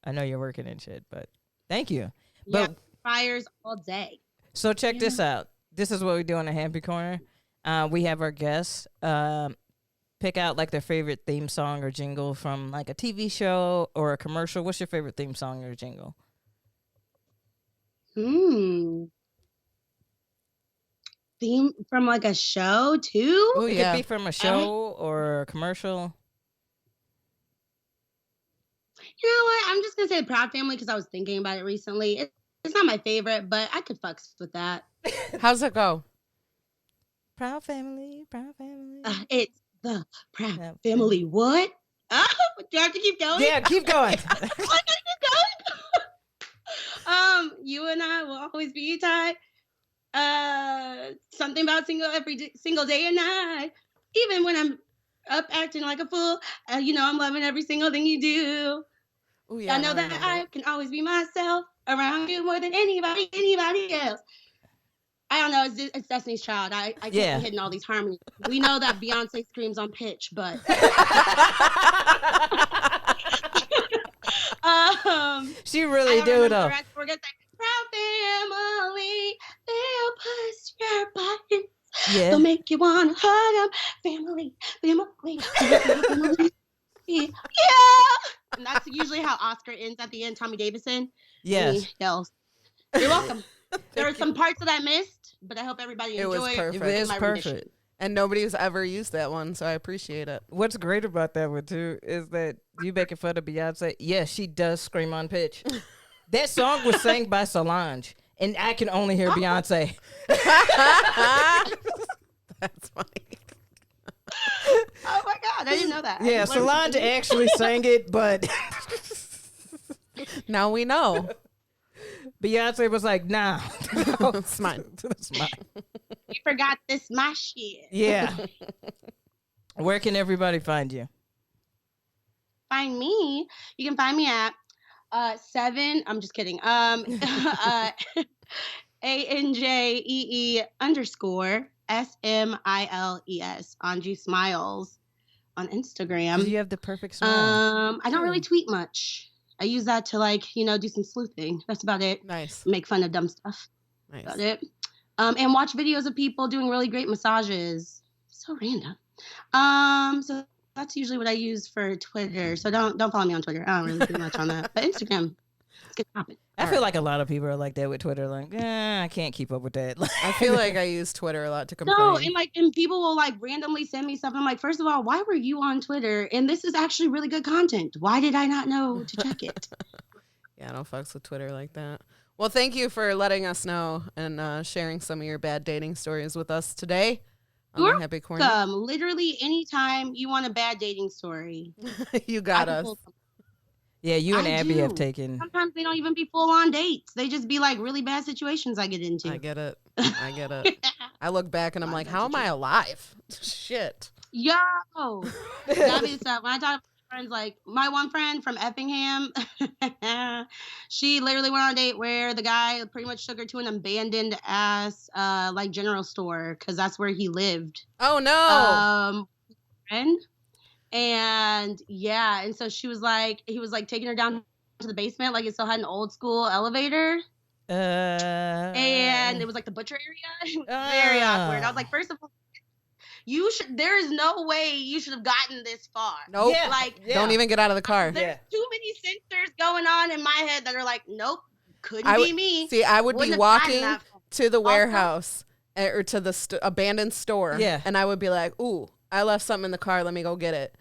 I know you're working and shit, but thank you. Yeah, But fires all day. so check this out. This is what we do in the Happy Corner. We have our guests pick out like their favorite theme song or jingle from like a TV show or a commercial. What's your favorite theme song or jingle? Theme from like a show too? Oh It yeah. could be from a show or a commercial. You know what? I'm just gonna say Proud Family because I was thinking about it recently. It's not my favorite, but I could fucks with that. How's it go? Proud family, proud family. It's the Proud Yeah. Family. What? Oh, do I have to keep going? Yeah, keep going. I gotta keep going. You and I will always be tied. Something about single day and night. Even when I'm up acting like a fool, you know I'm loving every single thing you do. Oh yeah. I know that I can always be myself around you more than anybody else. I don't know. It's Destiny's Child. I can't be hitting all these harmonies. We know that Beyonce screams on pitch, but She really do though. We're gonna say Proud Family. They'll push your buttons. Yeah. They'll make you wanna hug them. Family. Yeah. And that's usually how Oscar ends at the end. Tommy Davidson. Yes. And he yells. You're welcome. There are some parts that I missed, but I hope everybody enjoyed. It was perfect. It is my perfect. rendition. And nobody's ever used that one, so I appreciate it. What's great about that one too is that you making fun of Beyonce. Yes, she does scream on pitch. That song was sang by Solange, and I can only hear Beyonce. That's funny. Oh my God, I didn't know that. Yeah, Solange actually sang it, but Now we know. Beyonce was like, nah. It's mine. It's mine. You forgot this my shit. Yeah. Where can everybody find you? Find me. You can find me at I'm just kidding. ANJEE_SMILES Angie Smiles on Instagram. You have the perfect smile. I don't really tweet much. I use that to do some sleuthing. That's about it. Nice. Make fun of dumb stuff. Nice. About it. And watch videos of people doing really great massages. So random. So that's usually what I use for Twitter. So don't follow me on Twitter. I don't really do much on that. But Instagram, let's get popping. I feel like a lot of people are like that with Twitter. Like, I can't keep up with that. I feel like I use Twitter a lot to complain. No, and people will randomly send me stuff. I'm like, first of all, why were you on Twitter? And this is actually really good content. Why did I not know to check it? Yeah, I don't fucks with Twitter like that. Well, thank you for letting us know and sharing some of your bad dating stories with us today on the Happy Corner. Literally anytime you want a bad dating story. You got us. Yeah, you and I Abby do. have taken. Sometimes they don't even be full on dates. They just be really bad situations I get into. I get it. I look back and I'm like, how am I alive? Shit. Yo, that be stuff. When I talk to friends, like my one friend from Effingham, she literally went on a date where the guy pretty much took her to an abandoned ass general store because that's where he lived. Oh no. Friend. And yeah, and so he was taking her down to the basement, it still had an old school elevator. And it was the butcher area. It was very awkward. I was like, first of all, there is no way you should have gotten this far. Nope. Yeah. Don't even get out of the car. There's too many sensors going on in my head that are like, nope, couldn't be me. See, I would Wouldn't be have gotten walking that far. to the warehouse or to the abandoned store. Yeah. And I would be like, ooh, I left something in the car. Let me go get it.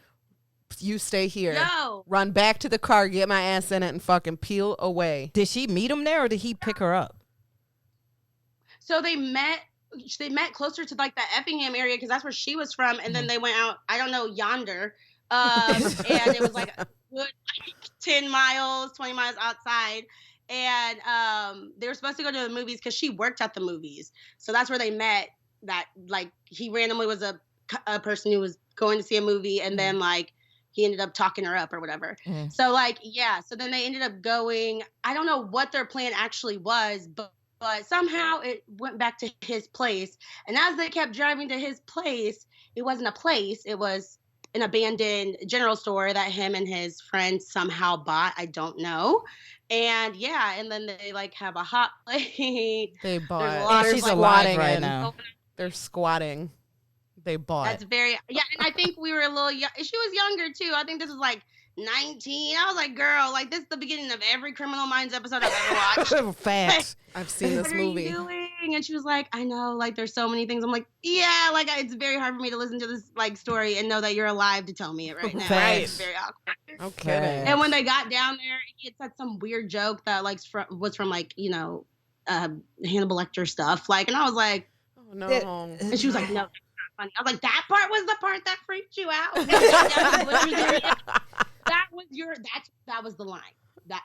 You stay here. Yo. Run back to the car, get my ass in it, and fucking peel away. Did she meet him there or did he pick her up? So they met closer to the Effingham area because that's where she was from, and then they went out, I don't know, yonder. And it was a good 10 miles, 20 miles outside. And they were supposed to go to the movies because she worked at the movies. So that's where they met. that like he randomly was a person who was going to see a movie, and then like he ended up talking her up or whatever. So like, yeah. So then they ended up going. I don't know what their plan actually was, but somehow it went back to his place. And as they kept driving to his place, it wasn't a place. It was an abandoned general store that him and his friends somehow bought. I don't know. And yeah, and then they like have a hot plate. They bought. And she's alive right now. They're squatting. They bought. That's very, yeah. And I think we were a little young. She was younger too. I think this was like 19. I was like, girl, like this is the beginning of every Criminal Minds episode I've ever watched. Facts. I've seen this movie. What are you doing? And she was like, I know, like there's so many things. I'm like, yeah, like it's very hard for me to listen to this like story and know that you're alive to tell me it right now. Right. It's very awkward. Okay. And when they got down there, he had said some weird joke that like was from like, you know, Hannibal Lecter stuff. Like, and I was like, Oh no. and she was like, no, that's not funny. I was like, that part was the part that freaked you out. That was the line.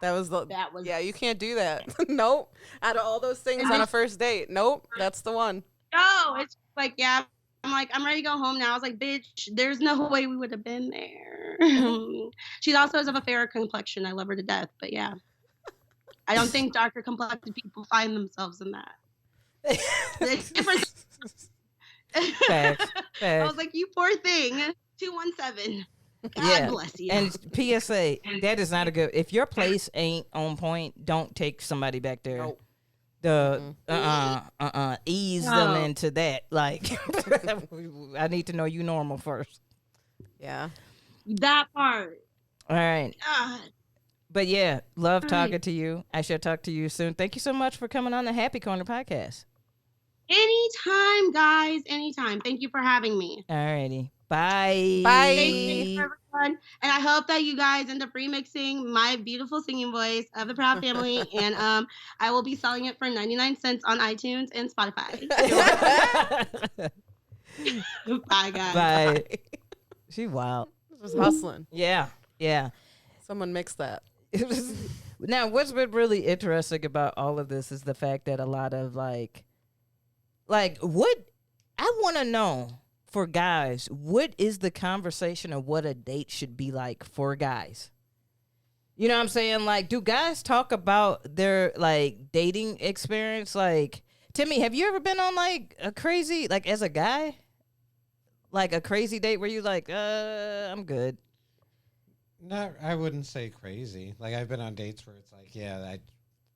That was Yeah, you can't do that. Nope. Out of all those things on a first date, nope, that's the one. No, it's like, yeah. I'm like, I'm ready to go home now. I was like, bitch, there's no way we would have been there. She also is of a fairer complexion. I love her to death, but yeah. I don't think darker complected people find themselves in that. It's different. Facts. I was like, you poor thing. 217. God bless you. And PSA, that is not a good. If your place ain't on point, don't take somebody back there. Nope. Ease them into that. Like, I need to know you normal first. Yeah. That part. All right. God. But yeah, love talking to you. I shall talk to you soon. Thank you so much for coming on the Happy Corner podcast. Anytime, guys. Anytime. Thank you for having me. All righty. Bye. Bye. Stay safe, everyone. And I hope that you guys end up remixing my beautiful singing voice of the Proud Family. And I will be selling it for 99 cents on iTunes and Spotify. Bye, guys. Bye. She wild. Just hustling. Yeah. Yeah. Someone mixed that. Now, what's been really interesting about all of this is the fact that a lot of like what I want to know for guys, what is the conversation of what a date should be like for guys? You know what I'm saying? Like, do guys talk about their like dating experience? Like, Timmy, have you ever been on like a crazy, like as a guy, like a crazy date where you like, I'm good? Not, I wouldn't say crazy. Like I've been on dates where it's like, yeah,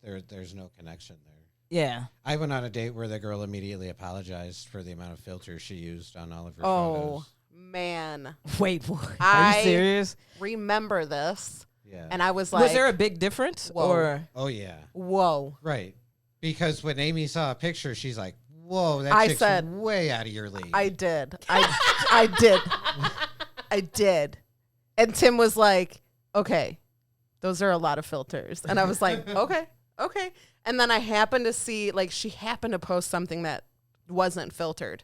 there's no connection there. Yeah. I went on a date where the girl immediately apologized for the amount of filters she used on all of her Oh, photos. man. Wait, boy. Are you serious? Remember this. Yeah. And I was like, Was there a big difference? Whoa. Or Oh, yeah. whoa. Right. Because when Aimee saw a picture, she's like, whoa, that I chick's said- way out of your league. I did. I did. I did. And Tim was like, okay, those are a lot of filters. And I was like, okay. And then I happened to see, like, she happened to post something that wasn't filtered.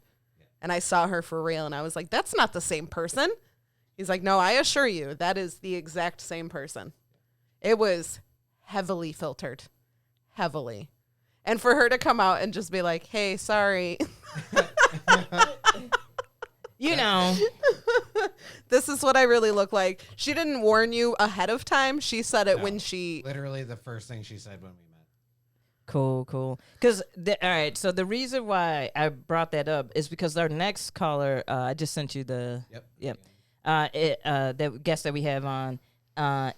And I saw her for real. And I was like, that's not the same person. He's like, no, I assure you, that is the exact same person. It was heavily filtered. Heavily. And for her to come out and just be like, hey, sorry. you know, This is what I really look like. She didn't warn you ahead of time. She said it when she... Literally the first thing she said when we met. Cool. Because, all right, so the reason why I brought that up is because our next caller, I just sent you the... Yep. The guest that we have on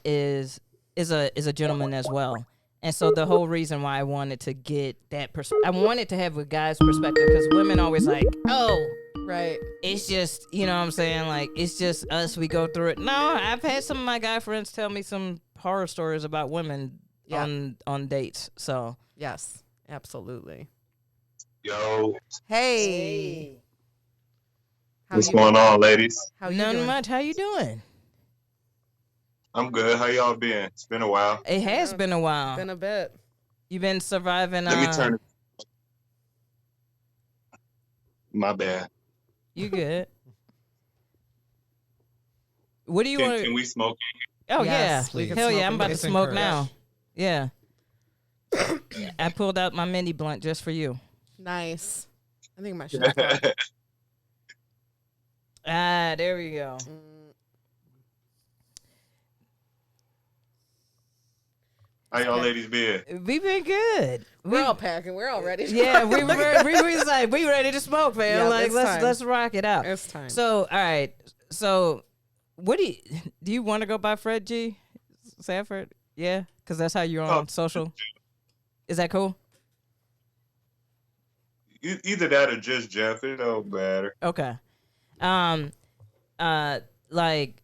is a gentleman as well. And so the whole reason why I wanted to get that I wanted to have a guy's perspective, because women always like, oh, Right. it's just, you know what I'm saying? Like, it's just us. We go through it. No, I've had some of my guy friends tell me some horror stories about women on dates. So, Yes, absolutely. Yo, Hey. what's going on, ladies? How you none doing? much. How you doing? I'm good. How y'all been? It's been a while. It has been a while. Been a bit. You've been surviving. Let me turn it. My bad. You good? What do you want? Can we smoke? Oh Yes, yeah, we can hell smoke yeah! I'm in about to It's smoke encouraged. now. Yeah. I pulled out my mini blunt just for you. Nice. I think my shit's fucked. There we go. How y'all ladies been? We've been good. We're all packing. We're all ready. Yeah, we was like, we ready to smoke, man. Yeah, like, it's let's time. let's rock it out. It's time. So, all right. So, what do you want to go by Fred G. Sanford? Yeah, because that's how you're on social. Is that cool? Either that or just Jeff. It don't matter. Okay. Like,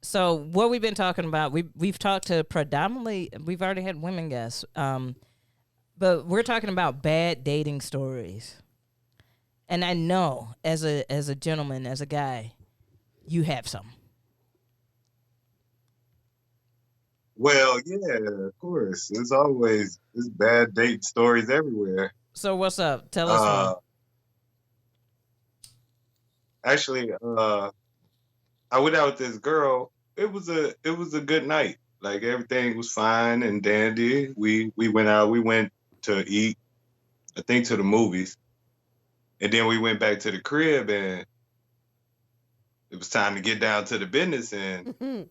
so what we've been talking about, we've talked to predominantly, we've already had women guests, but we're talking about bad dating stories. And I know as a gentleman, as a guy, you have some. Well, yeah, of course. There's bad date stories everywhere. So what's up? Tell us one. Actually, I went out with this girl. It was a good night. Like everything was fine and dandy. We went out. We went to eat. I think to the movies, and then we went back to the crib, and it was time to get down to the business. And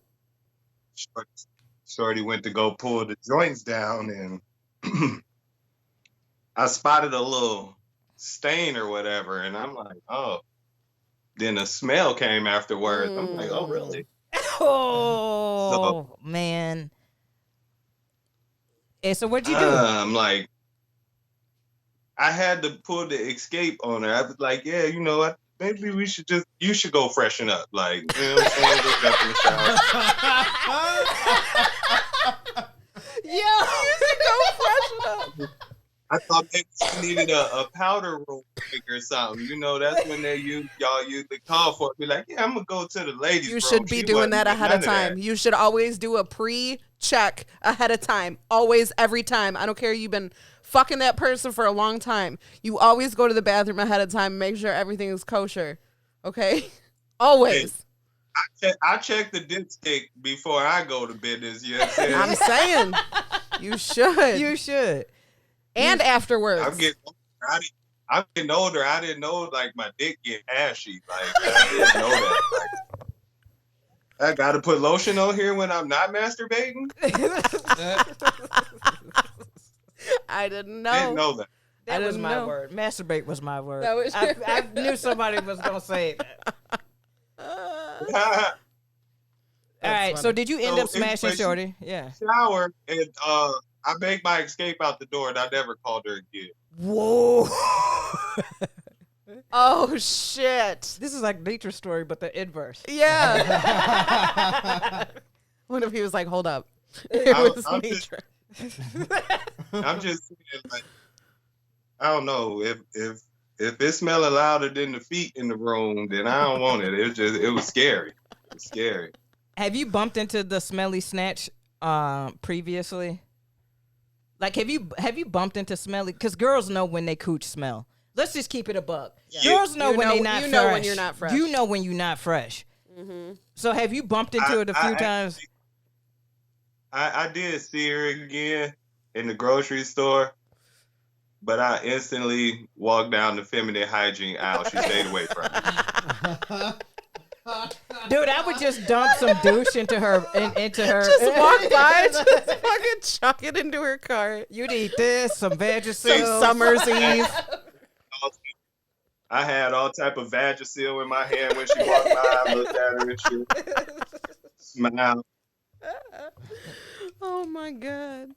Shorty went to go pull the joints down, and I spotted a little stain or whatever, and I'm like, oh. Then a smell came afterwards. I'm like, oh, really? Oh, man. And so what'd you do? I'm like, I had to pull the escape on her. I was like, yeah, you know what? Maybe you should go freshen up. Like, you know what I'm saying? Just jump in the shower. Yo, you should go freshen up. I thought maybe she needed a powder room break or something. You know, that's when y'all usually call for it. Be like, yeah, I'm gonna go to the ladies. You should be doing that ahead of time. You should always do a pre-check ahead of time. Always, every time. I don't care. You've been fucking that person for a long time. You always go to the bathroom ahead of time and make sure everything is kosher. Okay? Always. I check the dipstick before I go to business. You know what I'm saying. You should. You should. And afterwards. I'm getting older. I didn't know like my dick get ashy. Like I didn't know that. Like, I gotta put lotion on here when I'm not masturbating. I didn't know. Didn't know that. That was my word. Masturbate was my word. That was I knew somebody was gonna say that. All right. So did you end up smashing Shorty? Yeah. Shower and I made my escape out the door and I never called her again. Whoa. Oh shit. This is like nature's story, but the inverse. Yeah. What if he was like, hold up. It was nature. I'm just saying, like, I don't know. If it's smelling louder than the feet in the room, then I don't want it. It was scary. It's scary. Have you bumped into the smelly snatch previously? Like, have you bumped into smelly? Because girls know when they cooch smell. Let's just keep it a buck. Yeah. Girls know when they're not fresh. You know when you're not fresh. You know when you're not fresh. Mm-hmm. So have you bumped into it a few times? I did see her again in the grocery store, but I instantly walked down the feminine hygiene aisle. She stayed away from me. Dude, I would just dump some douche into her. Just walk by, just fucking chuck it into her cart. You'd eat this, some Vagisil. Some Summer's Eve. I had all type of Vagisil in my hand when she walked by. I looked at her and shit. Smiled. Oh my God.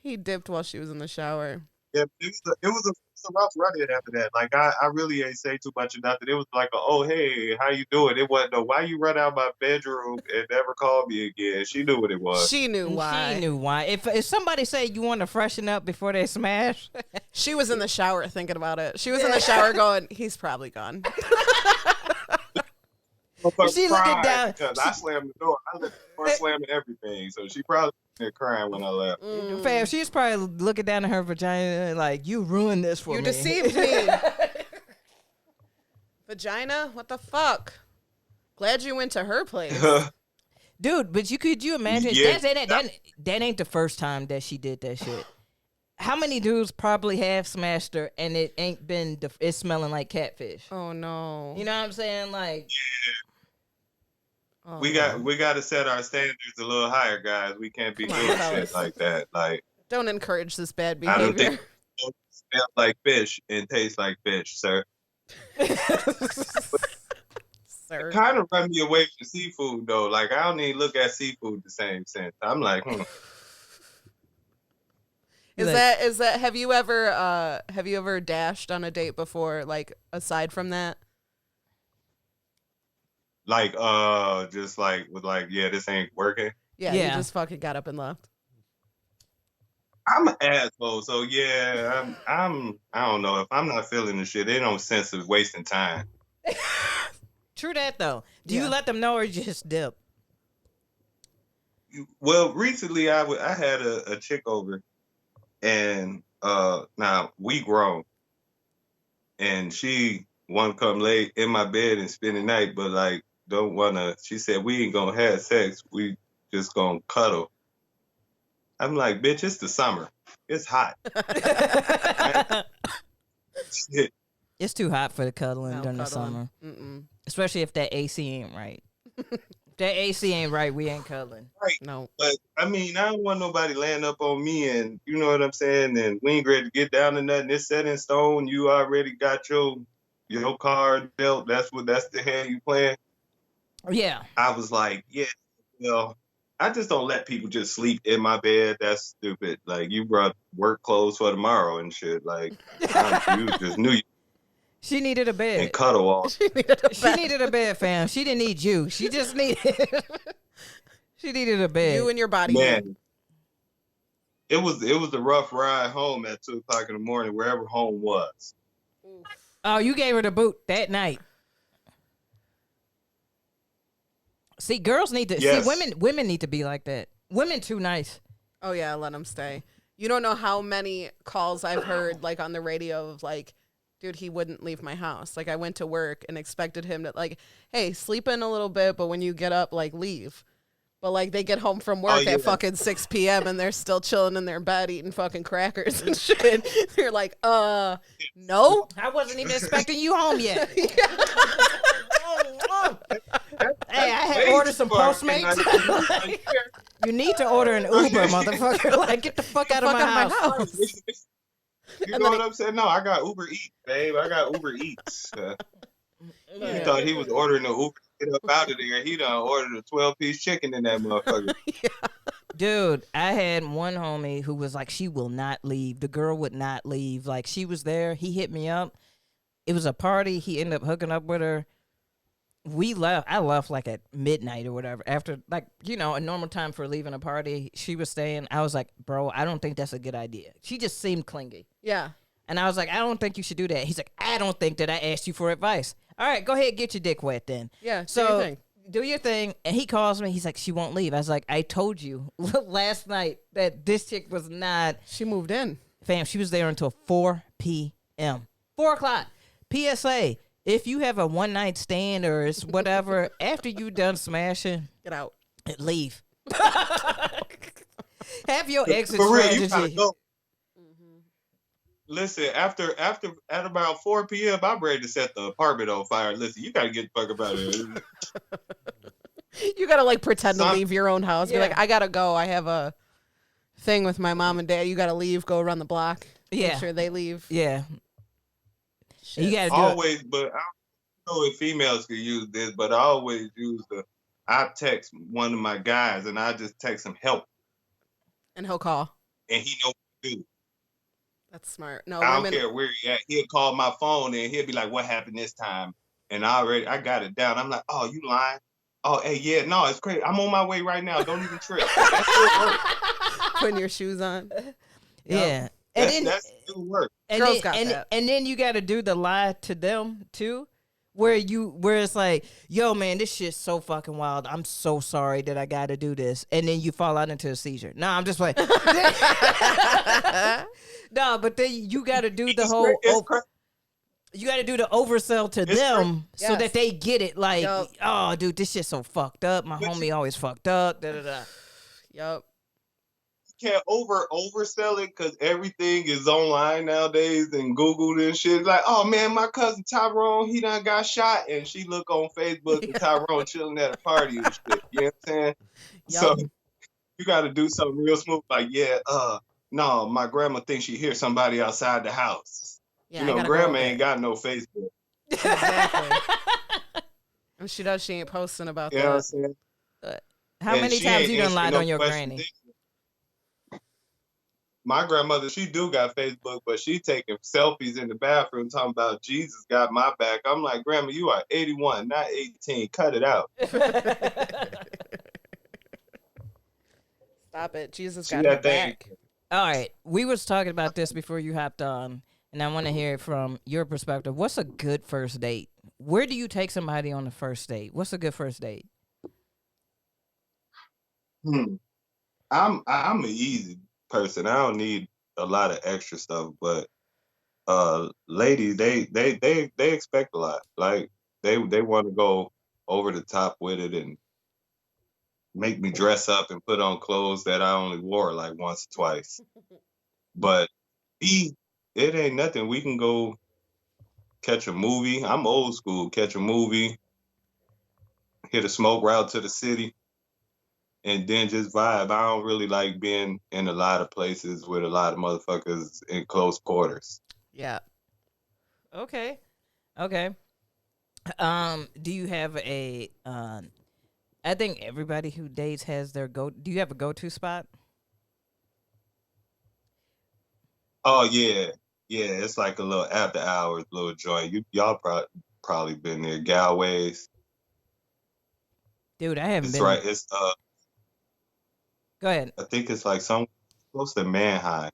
He dipped while she was in the shower. Yeah, it was a rough run after that. Like I really ain't say too much of nothing. It was like, oh hey, how you doing? It wasn't why you run out my bedroom and never called me again. She knew what it was. She knew why. She knew why. If somebody say you want to freshen up before they smash, she was in the shower thinking about it. She was in the shower going, he's probably gone. She looking down because I slammed the door. I left the door slamming everything, so she probably crying when I left. Fam, she's probably looking down at her vagina like, you ruined this for me. You deceived me. Vagina? What the fuck? Glad you went to her place. Dude, but could you imagine? Yeah. That ain't the first time that she did that shit. how many dudes probably have smashed her and it ain't been, it's smelling like catfish? Oh no. You know what I'm saying? Like, Oh, We got to set our standards a little higher, guys. We can't be Come on, doing fellas. shit like that. Like, don't encourage this bad I don't behavior. think it smells like fish and tastes like fish, sir. Sir. Kind of run me away from seafood though. Like, I don't even look at seafood the same sense. I'm like, Is Like- that have you ever dashed on a date before, like aside from that? like, just like with like, yeah, this ain't working. Yeah, you Yeah. just fucking got up and left. I'm an asshole, so yeah, I don't know if I'm not feeling the shit. It no sense of wasting time. True that though. Do Yeah. you let them know or you just dip? Well, recently I had a chick over, and now we grown, and she want to come lay in my bed and spend the night, but like don't wanna. She said we ain't gonna have sex. We just gonna cuddle. I'm like, bitch, it's the summer. It's hot. Shit. It's too hot for the cuddling No during the cuddling. summer. Mm-mm. Especially if that AC ain't right. If that AC ain't right, we ain't cuddling. No. But I mean, I don't want nobody laying up on me, and you know what I'm saying. And we ain't ready to get down to nothing. It's set in stone. You already got your card dealt. That's the hand you playing. Yeah. I was like, yeah, well, I just don't let people just sleep in my bed. That's stupid. Like, you brought work clothes for tomorrow and shit. Like, you just knew you She needed a and bed. cuddle all. She needed a She bed. needed a bed, fam. She didn't need you. She just needed she needed a bed. You and your body. Man, it was a rough ride home at 2:00 in the morning, wherever home was. Oh, you gave her the boot that night. See, girls need to Yes. see women need to be like that. Women too nice. Oh yeah, let him stay. You don't know how many calls I've heard like on the radio of like, dude, he wouldn't leave my house. Like I went to work and expected him to like, hey, sleep in a little bit, but when you get up, like leave. But like they get home from work yeah. at fucking 6 p.m. and they're still chilling in their bed eating fucking crackers and shit. They're like, no. I wasn't even expecting you home yet. Hey, I had ordered some Postmates. You need to order an Uber, motherfucker. Like, get the fuck out of my house. You know what I'm saying? No, I got Uber Eats, babe. I got Uber Eats. He thought he was ordering the Uber to get up out of there. He done ordered a 12-piece chicken in that motherfucker. Dude, I had one homie who was like, she will not leave. The girl would not leave. Like, she was there. He hit me up. It was a party. He ended up hooking up with her. We left. I left like at midnight or whatever. After, like, you know, a normal time for leaving a party. She was staying. I was like, bro, I don't think that's a good idea. She just seemed clingy. Yeah. And I was like, I don't think you should do that. He's like, I don't think that I asked you for advice. All right, go ahead, get your dick wet then. Yeah. So do your thing. do your thing. And he calls me. He's like, she won't leave. I was like, I told you last night that this chick was not. She moved in. Fam, she was there until 4 p.m. 4 o'clock. PSA, if you have a one-night stand or it's whatever, after you done smashing, Get out. leave. Have your exit For real, you gotta strategy. go. Listen, at about 4 p.m., I'm ready to set the apartment on fire. Listen, you gotta get the fuck up out of here. You gotta like pretend to Son- leave your own house. Be Yeah. like, I gotta go. I have a thing with my mom and dad. You gotta leave. Go around the block. Yeah. Make sure they leave. Yeah. You got to do it. Always, but I don't know if females could use this, but I always use I text one of my guys and I just text him help, And he'll call. and he know what to do. That's smart. No, I don't women. care where he at. He'll call my phone and he'll be like, "What happened this time?" And I got it down. I'm like, "Oh, you lying? Oh, hey, yeah, no, it's crazy. I'm on my way right now. Don't even trip." That still work. Putting your shoes on. Yeah. And then, That still work. and Girls then, got and, that. and then you got to do the lie to them too, where it's like, yo, man, this shit's so fucking wild. I'm so sorry that I got to do this, and then you fall out into a seizure. No, I'm just like, no, but then you got to do the whole. You got to do the oversell to them so Yes. that they get it. Like, Yup. oh, dude, this shit's so fucked up. My homie always fucked up. Da da da. Yup. can't oversell it because everything is online nowadays and Googled and shit. Like, oh man, my cousin Tyrone, he done got shot, and she look on Facebook and Tyrone chilling at a party and shit. You know what I'm saying? So you got to do something real smooth. Like, no, my grandma thinks she hears somebody outside the house. Yeah, grandma ain't got no Facebook. Exactly. If she does, she ain't posting about You know what I'm that. saying? How many times you done lied on your granny? My grandmother, she do got Facebook, but she taking selfies in the bathroom talking about Jesus got my back. I'm like, Grandma, you are 81, not 18. Cut it out. Stop it. Jesus got her back. All right. We was talking about this before you hopped on, and I want to hear it from your perspective. What's a good first date? Where do you take somebody on the first date? What's a good first date? I'm an easy person. I don't need a lot of extra stuff, but ladies, they expect a lot. Like they want to go over the top with it and make me dress up and put on clothes that I only wore like once or twice. But it ain't nothing. We can go catch a movie. I'm old school. Catch a movie, hit a smoke route to the city, and then just vibe. I don't really like being in a lot of places with a lot of motherfuckers in close quarters. Yeah. Okay. Do you have a I think everybody who dates has their do you have a go-to spot? Oh yeah. Yeah, it's like a little after hours little joint. Y'all probably been there. Galway's. Dude, I haven't It's been. right. It's Go ahead. I think it's like some close to Manheim.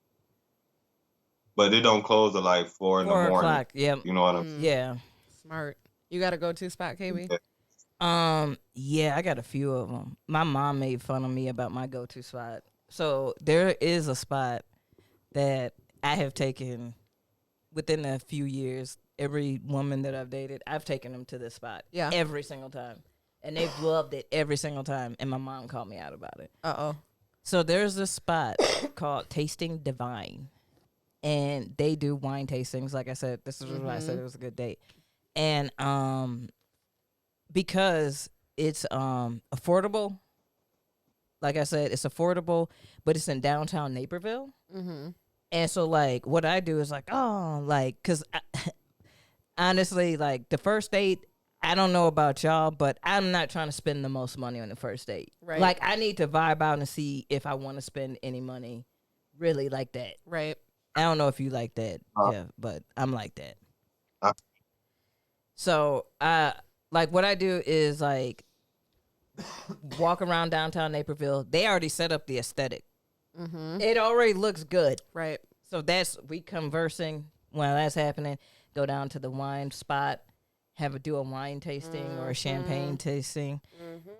But it don't close at like 4 in the morning. 4:00. Yeah. You know what I'm saying? Yeah. Smart. You got a go-to spot, KB? Yeah, I got a few of them. My mom made fun of me about my go-to spot. So there is a spot that I have taken within a few years. Every woman that I've dated, I've taken them to this spot. Yeah. Every single time. And they've loved it every single time. And my mom called me out about it. Uh-oh. So there's this spot called Tasting Divine. And they do wine tastings. Like I said, this is why I said it was a good date. And because it's affordable, like I said, it's affordable, but it's in downtown Naperville. Mm-hmm. And so, like, what I do is like, because honestly, like, the first date, I don't know about y'all, but I'm not trying to spend the most money on the first date. Right. Like, I need to vibe out and see if I want to spend any money really like that. Right. I don't know if you like that, yeah, but I'm like that. So, like, what I do is, like, walk around downtown Naperville. They already set up the aesthetic. Mm-hmm. It already looks good. Right. So we conversing while that's happening. Go down to the wine spot, do a wine tasting or a champagne tasting,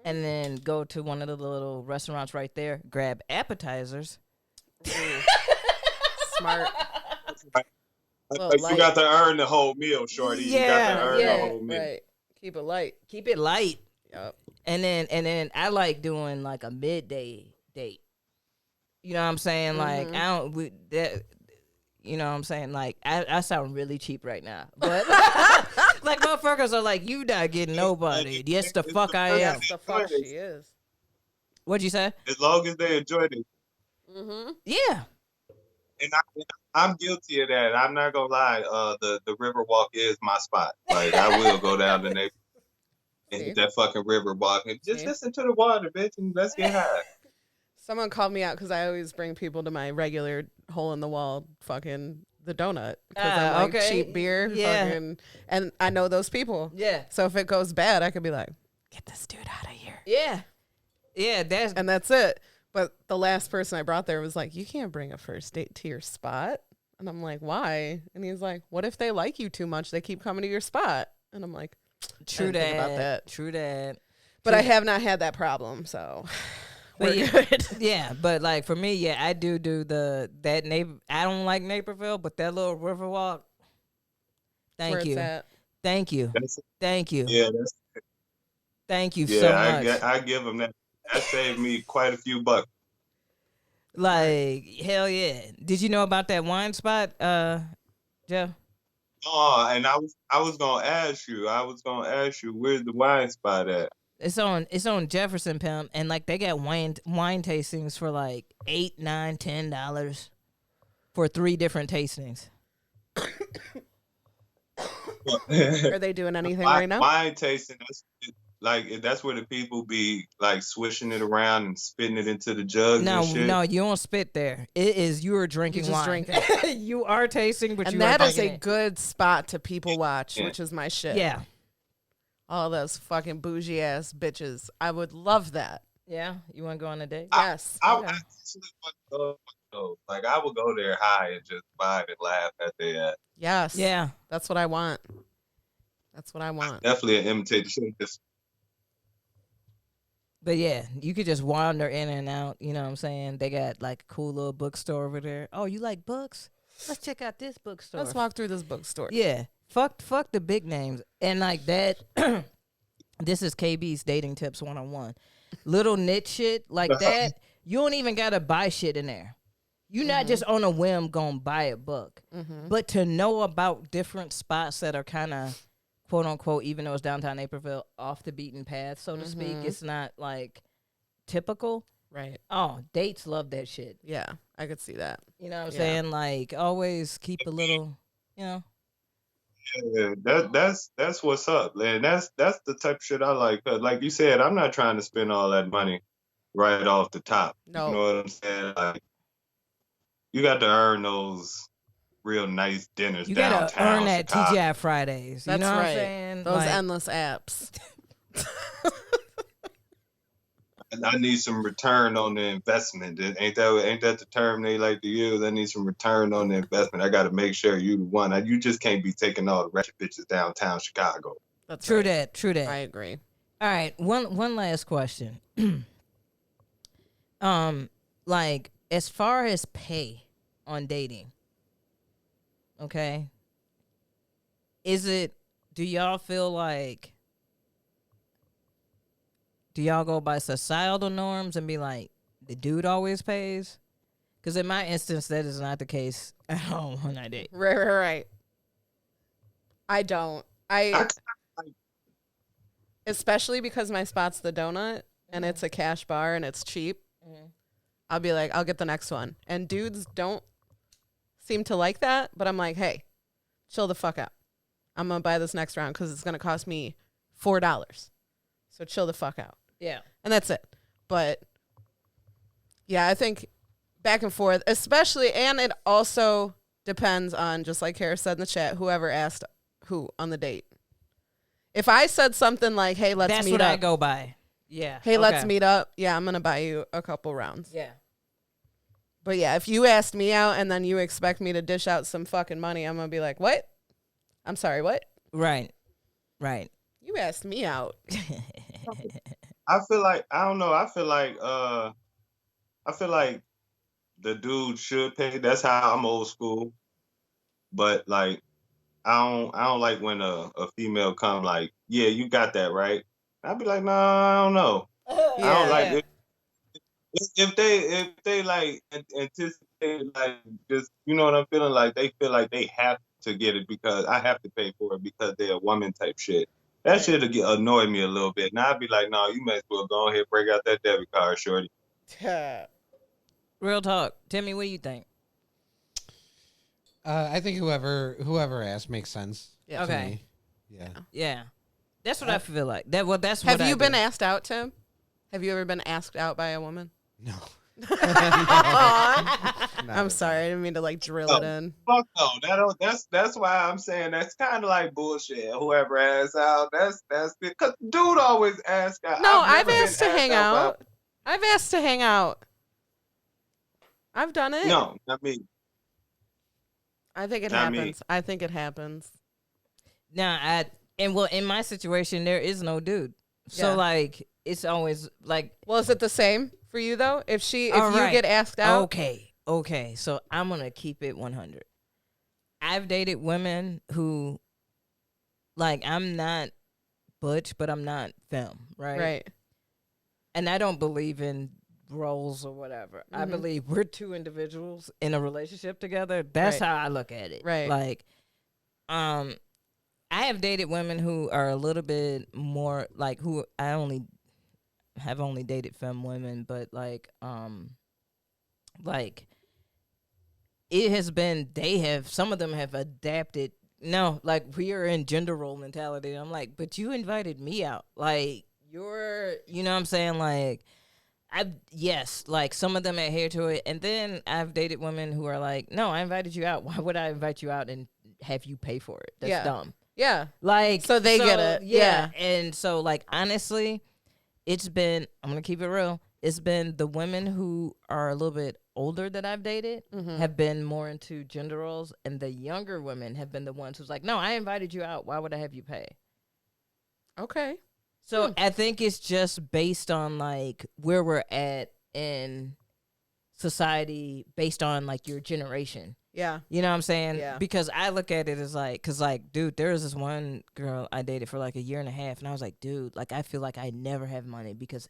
and then go to one of the little restaurants right there, grab appetizers. Smart. You got to earn the whole meal, shorty. Yeah, you got to earn the whole meal. Right. Keep it light. Keep it light. Yep. And then I like doing like a midday date. You know what I'm saying? Like you know what I'm saying? Like I sound really cheap right now, but like motherfuckers are like, you not getting nobody. Yes, the fuck I am. Yes, the fuck she is. What'd you say? As long as they enjoy it. Yeah. And I'm guilty of that. I'm not gonna lie. The Riverwalk is my spot. Like I will go down the neighborhood and hit that fucking Riverwalk and just listen to the water, bitch, and let's get high. Someone called me out because I always bring people to my regular hole in the wall fucking the donut because I like cheap beer. Yeah. Fucking, and I know those people. Yeah. So if it goes bad, I could be like, get this dude out of here. Yeah. Yeah. That's it. But the last person I brought there was like, you can't bring a first date to your spot. And I'm like, why? And he's like, what if they like you too much? They keep coming to your spot. And I'm like, true I didn't think about that. True that. But I have not had that problem, so we're good. Yeah, but like for me, yeah, I do that neighbor. I don't like Naperville, but that little Riverwalk. Thank you. Thank you. Thank you. Yeah, thank you so much. I give them that. That saved me quite a few bucks. Like, hell yeah. Did you know about that wine spot, Jeff? Oh, and I was gonna ask you. I was gonna ask you where's the wine spot at? It's on Jefferson Pound, and like they got wine tastings for like $8, $9, $10 for 3 different tastings. Are they doing anything right now? Wine tasting. That's where the people be like swishing it around and spitting it into the jugs and shit. No, you don't spit there. It is you are drinking just wine. drink it. You are tasting, but And you that are is drinking a it. good spot to people watch, which is my shit. Yeah. All those fucking bougie ass bitches. I would love that. Yeah, you want to go on a date? Yes. I Okay. actually want to go. Like I would go there high and just vibe and laugh at their. Yes. Yeah. That's what I want. That's what I want. Definitely imitate the shit. But yeah, you could just wander in and out. You know what I'm saying? They got like a cool little bookstore over there. Oh, you like books? Let's check out this bookstore. Let's walk through this bookstore. Yeah. Fuck the big names. And like that, this is KB's dating tips 101. Little niche shit like that, you don't even got to buy shit in there. You're not just on a whim going to buy a book. But to know about different spots that are kind of, quote unquote, even though it's downtown Naperville, off the beaten path, so to speak, it's not like typical. Right. Oh, dates love that shit. Yeah, I could see that. You know what I'm Yeah. saying? Like, always keep a little, you know. Yeah, that's what's up, man. That's the type of shit I like. 'Cause like you said, I'm not trying to spend all that money right off the top. No. You know what I'm saying? Like, you got to earn those real nice dinners. You gotta downtown earn that Chicago. TGI Fridays. You That's know what right. I'm saying? Those Like, endless apps. And I need some return on the investment. Ain't that the term they like to use? I need some return on the investment. I got to make sure you the one. You just can't be taking all the ratchet bitches downtown Chicago. That's true right. that. True that. I agree. All right. One last question. Like as far as pay on dating, okay, do y'all feel like, do y'all go by societal norms and be like, the dude always pays? Because in my instance, that is not the case at all when I date. Right. I don't. Especially because my spot's the donut and it's a cash bar and it's cheap. I'll be like, I'll get the next one. And dudes don't seem to like that, but I'm like, hey, chill the fuck out. I'm going to buy this next round because it's going to cost me $4. So chill the fuck out. Yeah. And that's it. But yeah, I think back and forth, especially, and it also depends on, just like Kara said in the chat, whoever asked who on the date. If I said something like, hey, let's That's meet what up. I go by. Yeah. Hey, let's Okay. meet up. Yeah, I'm going to buy you a couple rounds. Yeah. But yeah, if you asked me out and then you expect me to dish out some fucking money, I'm going to be like, what? I'm sorry, what? Right. You asked me out. I feel like I don't know. I feel like the dude should pay. That's how I'm old school. But like I don't like when a female come like, yeah, you got that right. I'd be like, no, I don't know. I don't like it. If they like anticipate like just, you know what I'm feeling, like they feel like they have to get it because I have to pay for it because they're a woman type shit. That shit annoy me a little bit. Now I'd be like, no, you may as well go ahead, break out that debit card, shorty. Real talk. Timmy, what do you think? I think whoever asked makes sense. Yeah. to Okay. me. Yeah. Yeah. That's what I feel like. That's what Have I you been do. asked out, Tim? Have you ever been asked out by a woman? No. I'm sorry. I didn't mean to like drill it in. Fuck no, that's why I'm saying that's kind of like bullshit. Whoever asks out, that's because dude always asks out. No, I've I've never asked been to hang out by- out. I've asked to hang out. I've done it. No, not me. I think it Not me. happens. I think it happens. Now, in my situation, there is no dude. So Yeah. like, it's always like, Well, is it the same for you though? If you Alright. get asked out, okay. So I'm gonna keep it 100. I've dated women who, like, I'm not butch, but I'm not femme, right? right? And I don't believe in roles or whatever. I Mhm. believe we're two individuals in a relationship together. That's Right. how I look at it. Right. Like, I have dated women who are a little bit more like who I only have only dated femme women, but like it has been they have some of them have adapted. No, like we are in gender role mentality. I'm like, but you invited me out. Like you're, you know what I'm saying? Like yes, like some of them adhere to it, and then I've dated women who are like, no, I invited you out. Why would I invite you out and have you pay for it? That's Yeah. dumb. Yeah. Like So they get it. Yeah. Yeah. And so like honestly, it's been I'm gonna keep it real. It's been the women who are a little bit older that I've dated Mhm. have been more into gender roles, and the younger women have been the ones who's like, no, I invited you out. Why would I have you pay? Okay. So I think it's just based on like where we're at in society, based on like your generation. Yeah. You know what I'm saying? Yeah. Because I look at it as like, cause like, dude, there was this one girl I dated for like a year and a half, and I was like, dude, like I feel like I never have money because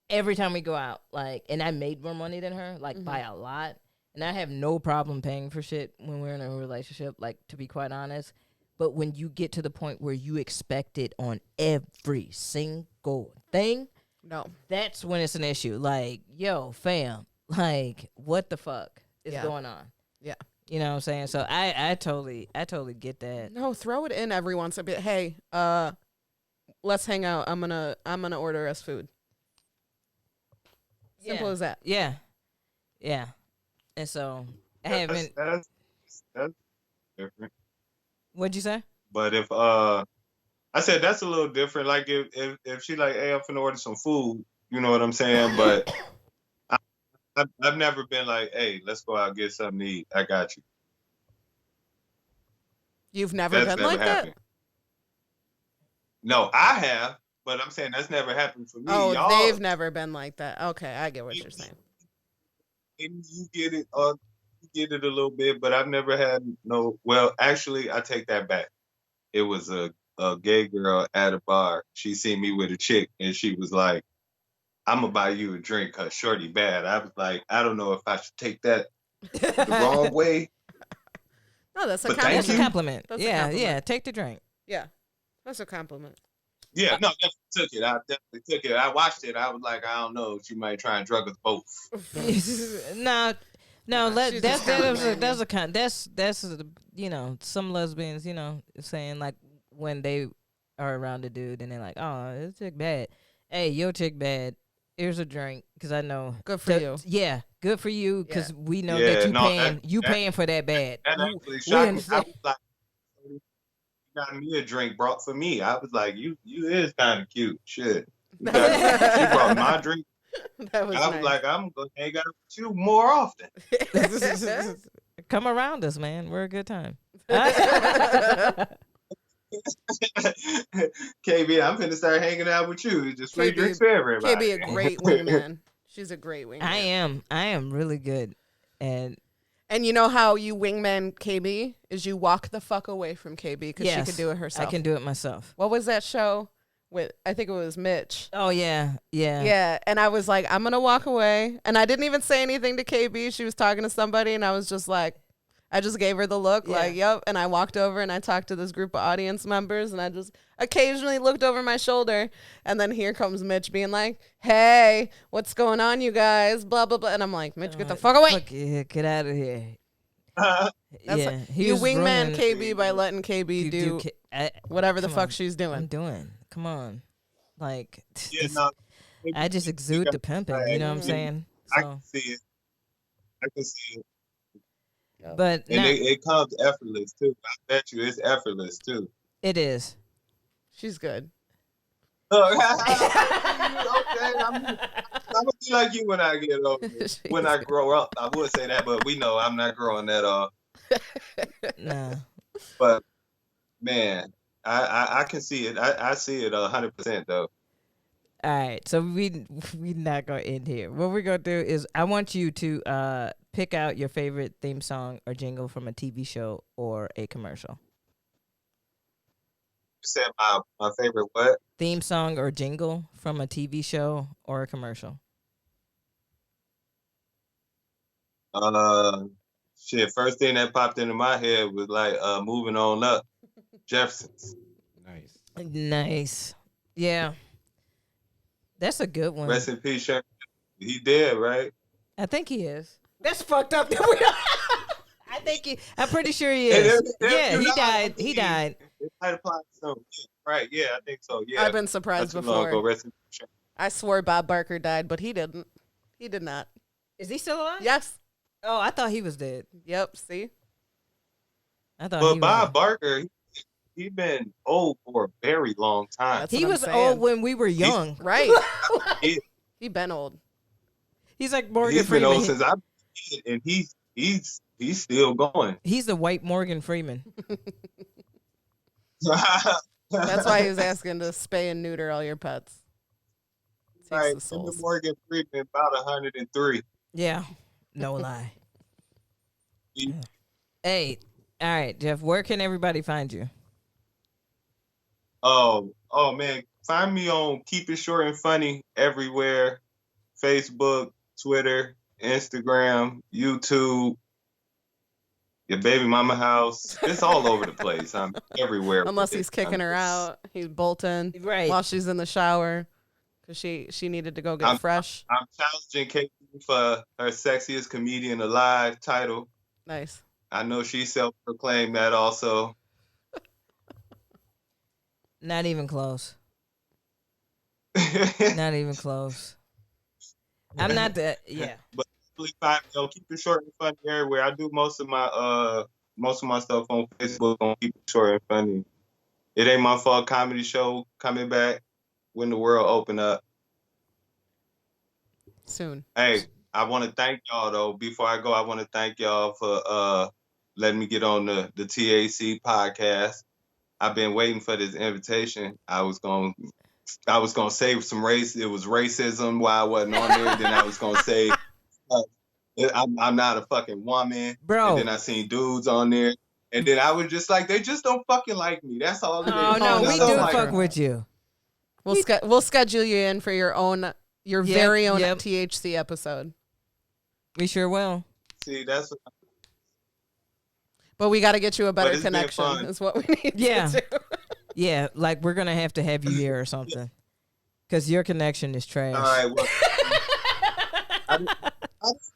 every time we go out, like, and I made more money than her, like by a lot, and I have no problem paying for shit when we're in a relationship, like to be quite honest. But when you get to the point where you expect it on every single thing, No. that's when it's an issue. Like, yo, fam, like, what the fuck is Yeah. going on? Yeah. You know what I'm saying? So I totally get that. No, throw it in every once in a bit. Hey, let's hang out. I'm gonna order us food. Simple as that. Yeah. Yeah. And so I haven't. That's different. What'd you say? But if I said that's a little different. Like if she like, hey, I'm finna order some food, you know what I'm saying? But I've never been like, hey, let's go out and get something to eat. I got you. You've never That's been never like happened. that? No, I have, but I'm saying that's never happened for me. Oh, Y'all, they've never been like that. Okay, I get what you're saying. and you get it, you get it a little bit, but I've never had no. Well, actually, I take that back. It was a gay girl at a bar. She seen me with a chick, and she was like, "I'm gonna buy you a drink, 'cause shorty bad." I was like, I don't know if I should take that the wrong way. No, that's a But compliment. That's a you. compliment. That's a Yeah, compliment. yeah. Take the drink. Yeah, that's a compliment. Yeah, no, definitely took it. I definitely took it. I watched it. I was like, I don't know. She might try and drug us both. no, She's just complimenting that's you know, some lesbians, you know, saying like when they are around a dude and they're like, oh, this chick bad. Hey, your chick bad. Here's a drink because I know. Good for you. Yeah, good for you because we know Yeah, that no, paying for that bad. that We actually shocked me. I understand. was like, you got me a drink brought for me. I was like, you is kind of cute. Shit. She brought my drink. That was I was nice. like, I'm gonna hang out with you more often. Come around us, man. We're a good time. KB, I'm finna start hanging out with you. It's just free KB drinks for everybody. KB, a great wingman. She's a great wingman. I am really good, and And you know how you wingman KB is you walk the fuck away from KB because she could do it herself. I can do it myself. What was that show with? I think it was Mitch. Oh yeah. Yeah, and I was like, I'm gonna walk away, and I didn't even say anything to KB. She was talking to somebody, and I was just like, I just gave her the look, like, yep. And I walked over and I talked to this group of audience members, and I just occasionally looked over my shoulder, and then here comes Mitch being like, hey, what's going on, you guys? Blah blah blah, and I'm like, Mitch, get the fuck away. Fuck yeah, get out of here. That's Yeah, he you was wingman running- KB by letting KB do whatever the come fuck on. she's I'm doing. doing. Come on, like Yeah, no, I just exude the pimping. You know what I'm saying? I So, can see it. I can see it. but And now, it comes effortless too. I bet you it's effortless too. it is. She's good. Okay, I'm gonna be like you when I get older. When I grow up, I would say that, but we know I'm not growing that off. Nah. But man, I can see it. I see it 100% though. All right, so we not gonna end here. What we're gonna do is I want you to pick out your favorite theme song or jingle from a TV show or a commercial. You said my favorite what? Theme song or jingle from a TV show or a commercial. Uh, shit. First thing that popped into my head was like, moving on up, Jeffersons. Nice. Nice. Yeah. That's a good one. Rest in peace, Sherman. He dead, right? I think he is. That's fucked up. I think I'm pretty sure he is. Yeah, he died. He died. It might apply to some. Yeah, right? Yeah, I think so. Yeah. I've been surprised Not too long ago. before. Rest in peace, Sherman. I swore Bob Barker died, but he didn't. He did not. Is he still alive? Yes. Oh, I thought he was dead. Yep. See. I thought But he Bob was. Barker, he been old for a very long time. That's He what I'm was saying. old when we were young. Right. He, He been old. He's like Morgan he's been Freeman. old since I've been a kid, and he's still going. He's the white Morgan Freeman. That's why he was asking to spay and neuter all your pets. Takes Right, the and souls. Morgan Freeman about 103. Yeah. No lie. He- Hey, all right, Jeff, where can everybody find you? Oh man, find me on Keep It Short and Funny everywhere: Facebook, Twitter, Instagram, YouTube, your baby mama house. It's all over the place. I'm everywhere. Unless with he's it. kicking I'm her just- out. He's bolting Right. while she's in the shower because she needed to go get fresh. I'm challenging Katie for her sexiest comedian alive title. Nice. I know she self-proclaimed that also. Not even close. Not even close. I'm not that. Yeah. But please find me on Keep It Short and Funny everywhere. I do most of my stuff on Facebook on Keep It Short and Funny. It Ain't My Fault comedy show coming back when the world open up. Soon. Hey, I want to thank y'all though. Before I go, I want to thank y'all for letting me get on the TAC podcast. I've been waiting for this invitation. I was gonna say some race. It was racism while I wasn't on there. Then I was gonna say I'm not a fucking woman. Bro. And then I seen dudes on there. And then I was just like, they just don't fucking like me. That's all it is. Oh no, Oh, we no, do like- fuck with you. We'll schedule you in for your Yep, very own yep. THC episode. We sure will. See, that's what But we got to get you a better it's been connection. fun. Is what we need Yeah. to do. Yeah, like we're gonna have to have you here or something, because your connection is trash. all right. Well, I didn't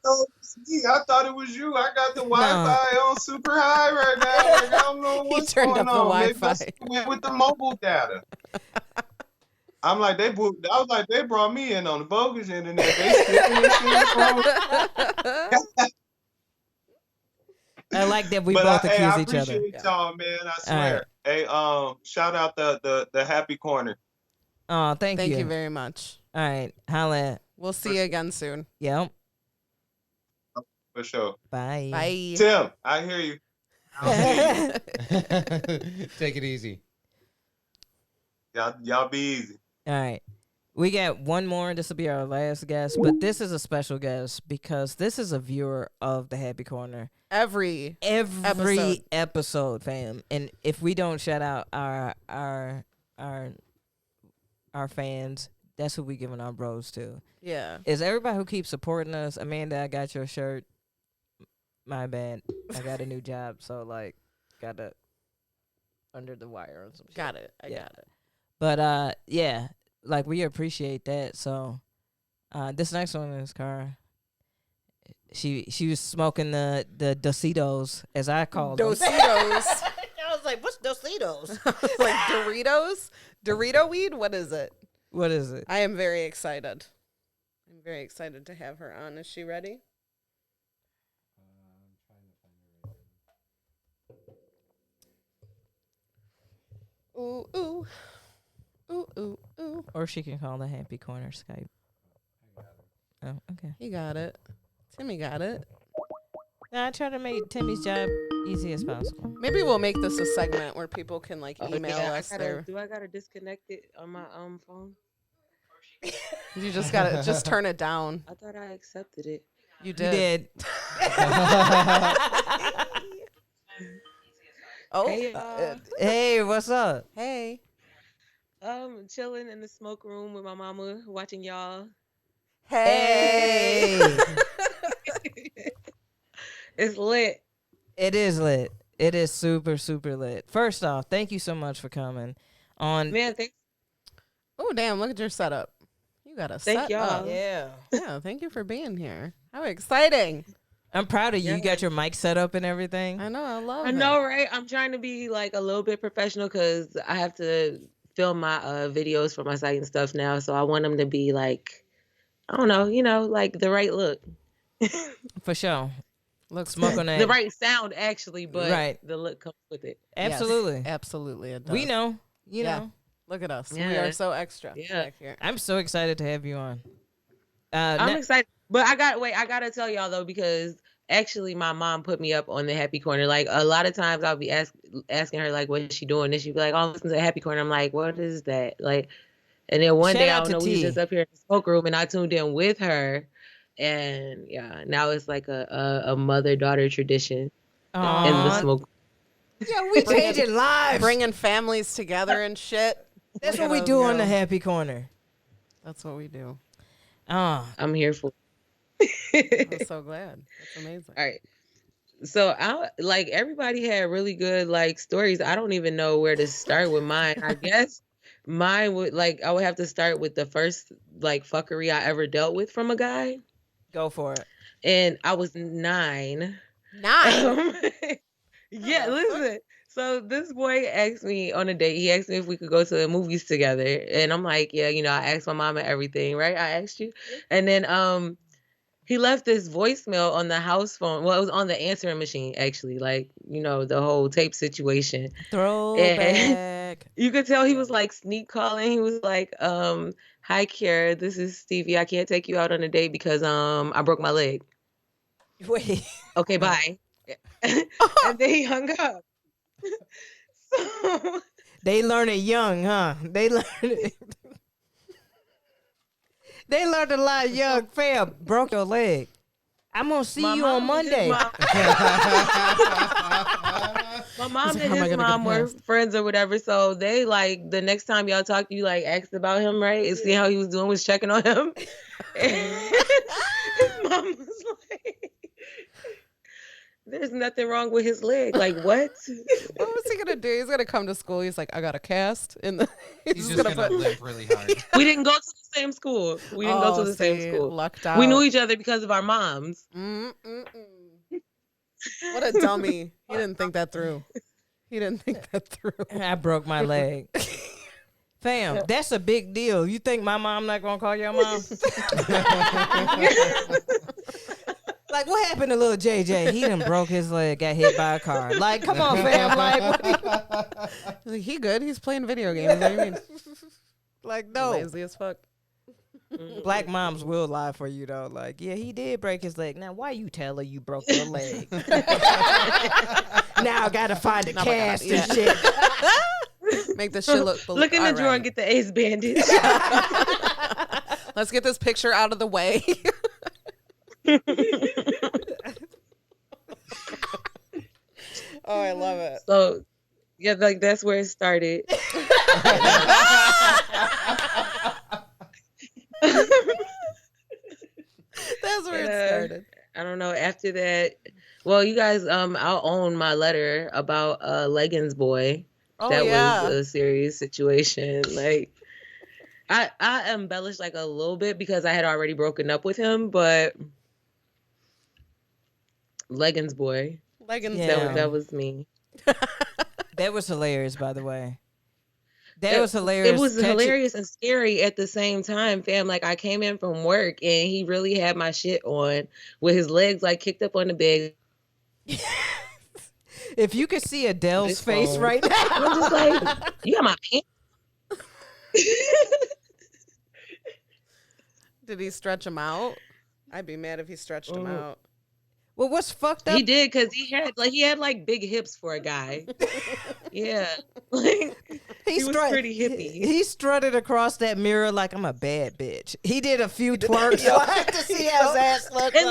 know it was me. I thought it was you. I got the Wi-Fi on super high right now. Like, I don't know what's turned going up the on. Maybe Wi-Fi. I went with the mobile data. I'm like, I was like, they brought me in on the bogus internet. They skipping this shit. I like that we But both I accuse each other. appreciate y'all, man. I swear. Hey, shout out the Happy Corner. Oh, thank Thank you. you very much. All right, holla. We'll see you again soon. Yep. For sure. Bye. Bye. Tim, I hear you. Take it easy. Y'all be easy. All right. We got one more. This will be our last guest, but this is a special guest because this is a viewer of the Happy Corner Every every episode, fam. And if we don't shout out our fans, that's who we giving our bros to. yeah. Is everybody who keeps supporting us. Amanda, I got your shirt. My bad. I got a new job, so like got it under the wire or some shit. Got it. I Yeah. got it. But yeah, like we appreciate that. So this next one is Cara. She was smoking the Dositos, as I call them. Dositos. I was like, what's Dositos? Like Doritos? Dorito weed? What is it? What is it? I am very excited. I'm very excited to have her on. Is she ready? Ooh, ooh. Ooh, ooh, ooh. Or she can call the Happy Corner Skype. Oh, okay. He got it. Timmy got it. I try to make Timmy's job easy as possible. Maybe we'll make this a segment where people can like Oh, email yeah, us their. Do I gotta disconnect it on my phone? You just gotta just turn it down. I thought I accepted it. You You did. did. Oh. Hey, y'all. Hey, what's up? Hey. Chilling in the smoke room with my mama, watching y'all. Hey. It's lit. It is lit. It is super, super lit. First off, thank you so much for coming on. Man, thank Oh, damn, look at your setup. You got a Thank setup. y'all. Yeah. Yeah, thank you for being here. How exciting. I'm proud of you. You Yeah. got your mic set up and everything. I know, I love I it. know, right? I'm trying to be like a little bit professional because I have to film my videos for my site and stuff now. So I want them to be like, I don't know, like the right look. For sure. Looks Smoke good. on that. The right sound, actually, but Right. the look comes with it. Absolutely. Yes, absolutely. It does. We know. You Yeah. know. Look at us. We Yeah. are so extra Yeah. back here. I'm so excited to have you on. I'm excited. But I gotta tell y'all though, because actually my mom put me up on the Happy Corner. Like a lot of times I'll be asking her like, what is she doing? And she'd be like, oh, listen to the Happy Corner. I'm like, what is that? Like, and then one Shout day I out don't to know, we was T. just up here in the smoke room and I tuned in with her. And yeah, now it's like a mother-daughter tradition in the Aw. smoke. Yeah, we changing lives. Bringing families together and shit. That's Look what at we us do on go. the Happy Corner. That's what we do. I'm here for I'm so glad. That's amazing. All right. So I like everybody had really good like stories. I don't even know where to start with mine. I guess mine would I would have to start with the first like fuckery I ever dealt with from a guy. Go for it. And I was 9. 9. Yeah, Oh, listen. So this boy asked me on a date. He asked me if we could go to the movies together. And I'm like, yeah, I asked my mom and everything, right? I asked you. And then he left this voicemail on the house phone. Well, it was on the answering machine, actually. Like, the whole tape situation. Throwback. You could tell he was like sneak calling. He was like, hi, Kiara, this is Stevie. I can't take you out on a date because I broke my leg. Wait. Okay, bye. And then he hung up. So They learn it young, huh? They learned it. They learned a lot young. Fam, broke your leg. I'm gonna see you on Monday. My mom and his mom were friends or whatever, so they the next time y'all talk, you asked about him, right? And see how he was doing, was checking on him. And his mom was like, there's nothing wrong with his leg. Like, what? What was he gonna do? He's gonna come to school. He's like, I got a cast in the. He's just gonna limp really hard. We didn't go to the same school. We didn't go to the same school. Lucked out. We knew each other because of our moms. What a dummy. He didn't think that through. I broke my leg. Fam, that's a big deal. You think my mom not gonna call your mom? Like, what happened to little JJ? He done broke his leg, got hit by a car. Like, come on, fam. Like, he good. He's playing video games. What do you mean? Like, no. Lazy as fuck. Black moms will lie for you, though. Like, yeah, he did break his leg. Now, why you tell her you broke your leg? Now I gotta find a cast and shit. Make this shit look. Look in the drawer and get the ace bandage. Let's get this picture out of the way. Oh, I love it. So, yeah, that's where it started. That's where it started. I don't know. After that, well, you guys, I'll own my letter about Leggings Boy. Oh, that yeah. was a serious situation. Like, I embellished a little bit because I had already broken up with him, but Leggings Boy. Leggings. Yeah. That was me. That was hilarious, by the way. That was hilarious. It was hilarious and scary at the same time, fam. Like, I came in from work and he really had my shit on with his legs kicked up on the bed. If you could see Adele's This face phone. right now. I'm just like, you got my pants. Did he stretch him out? I'd be mad if he stretched him out. Well, what's fucked up? He did, because he had big hips for a guy. Yeah. He was pretty hippie. He strutted across that mirror like I'm a bad bitch. He did a few twerks so I had to see how his ass looked. And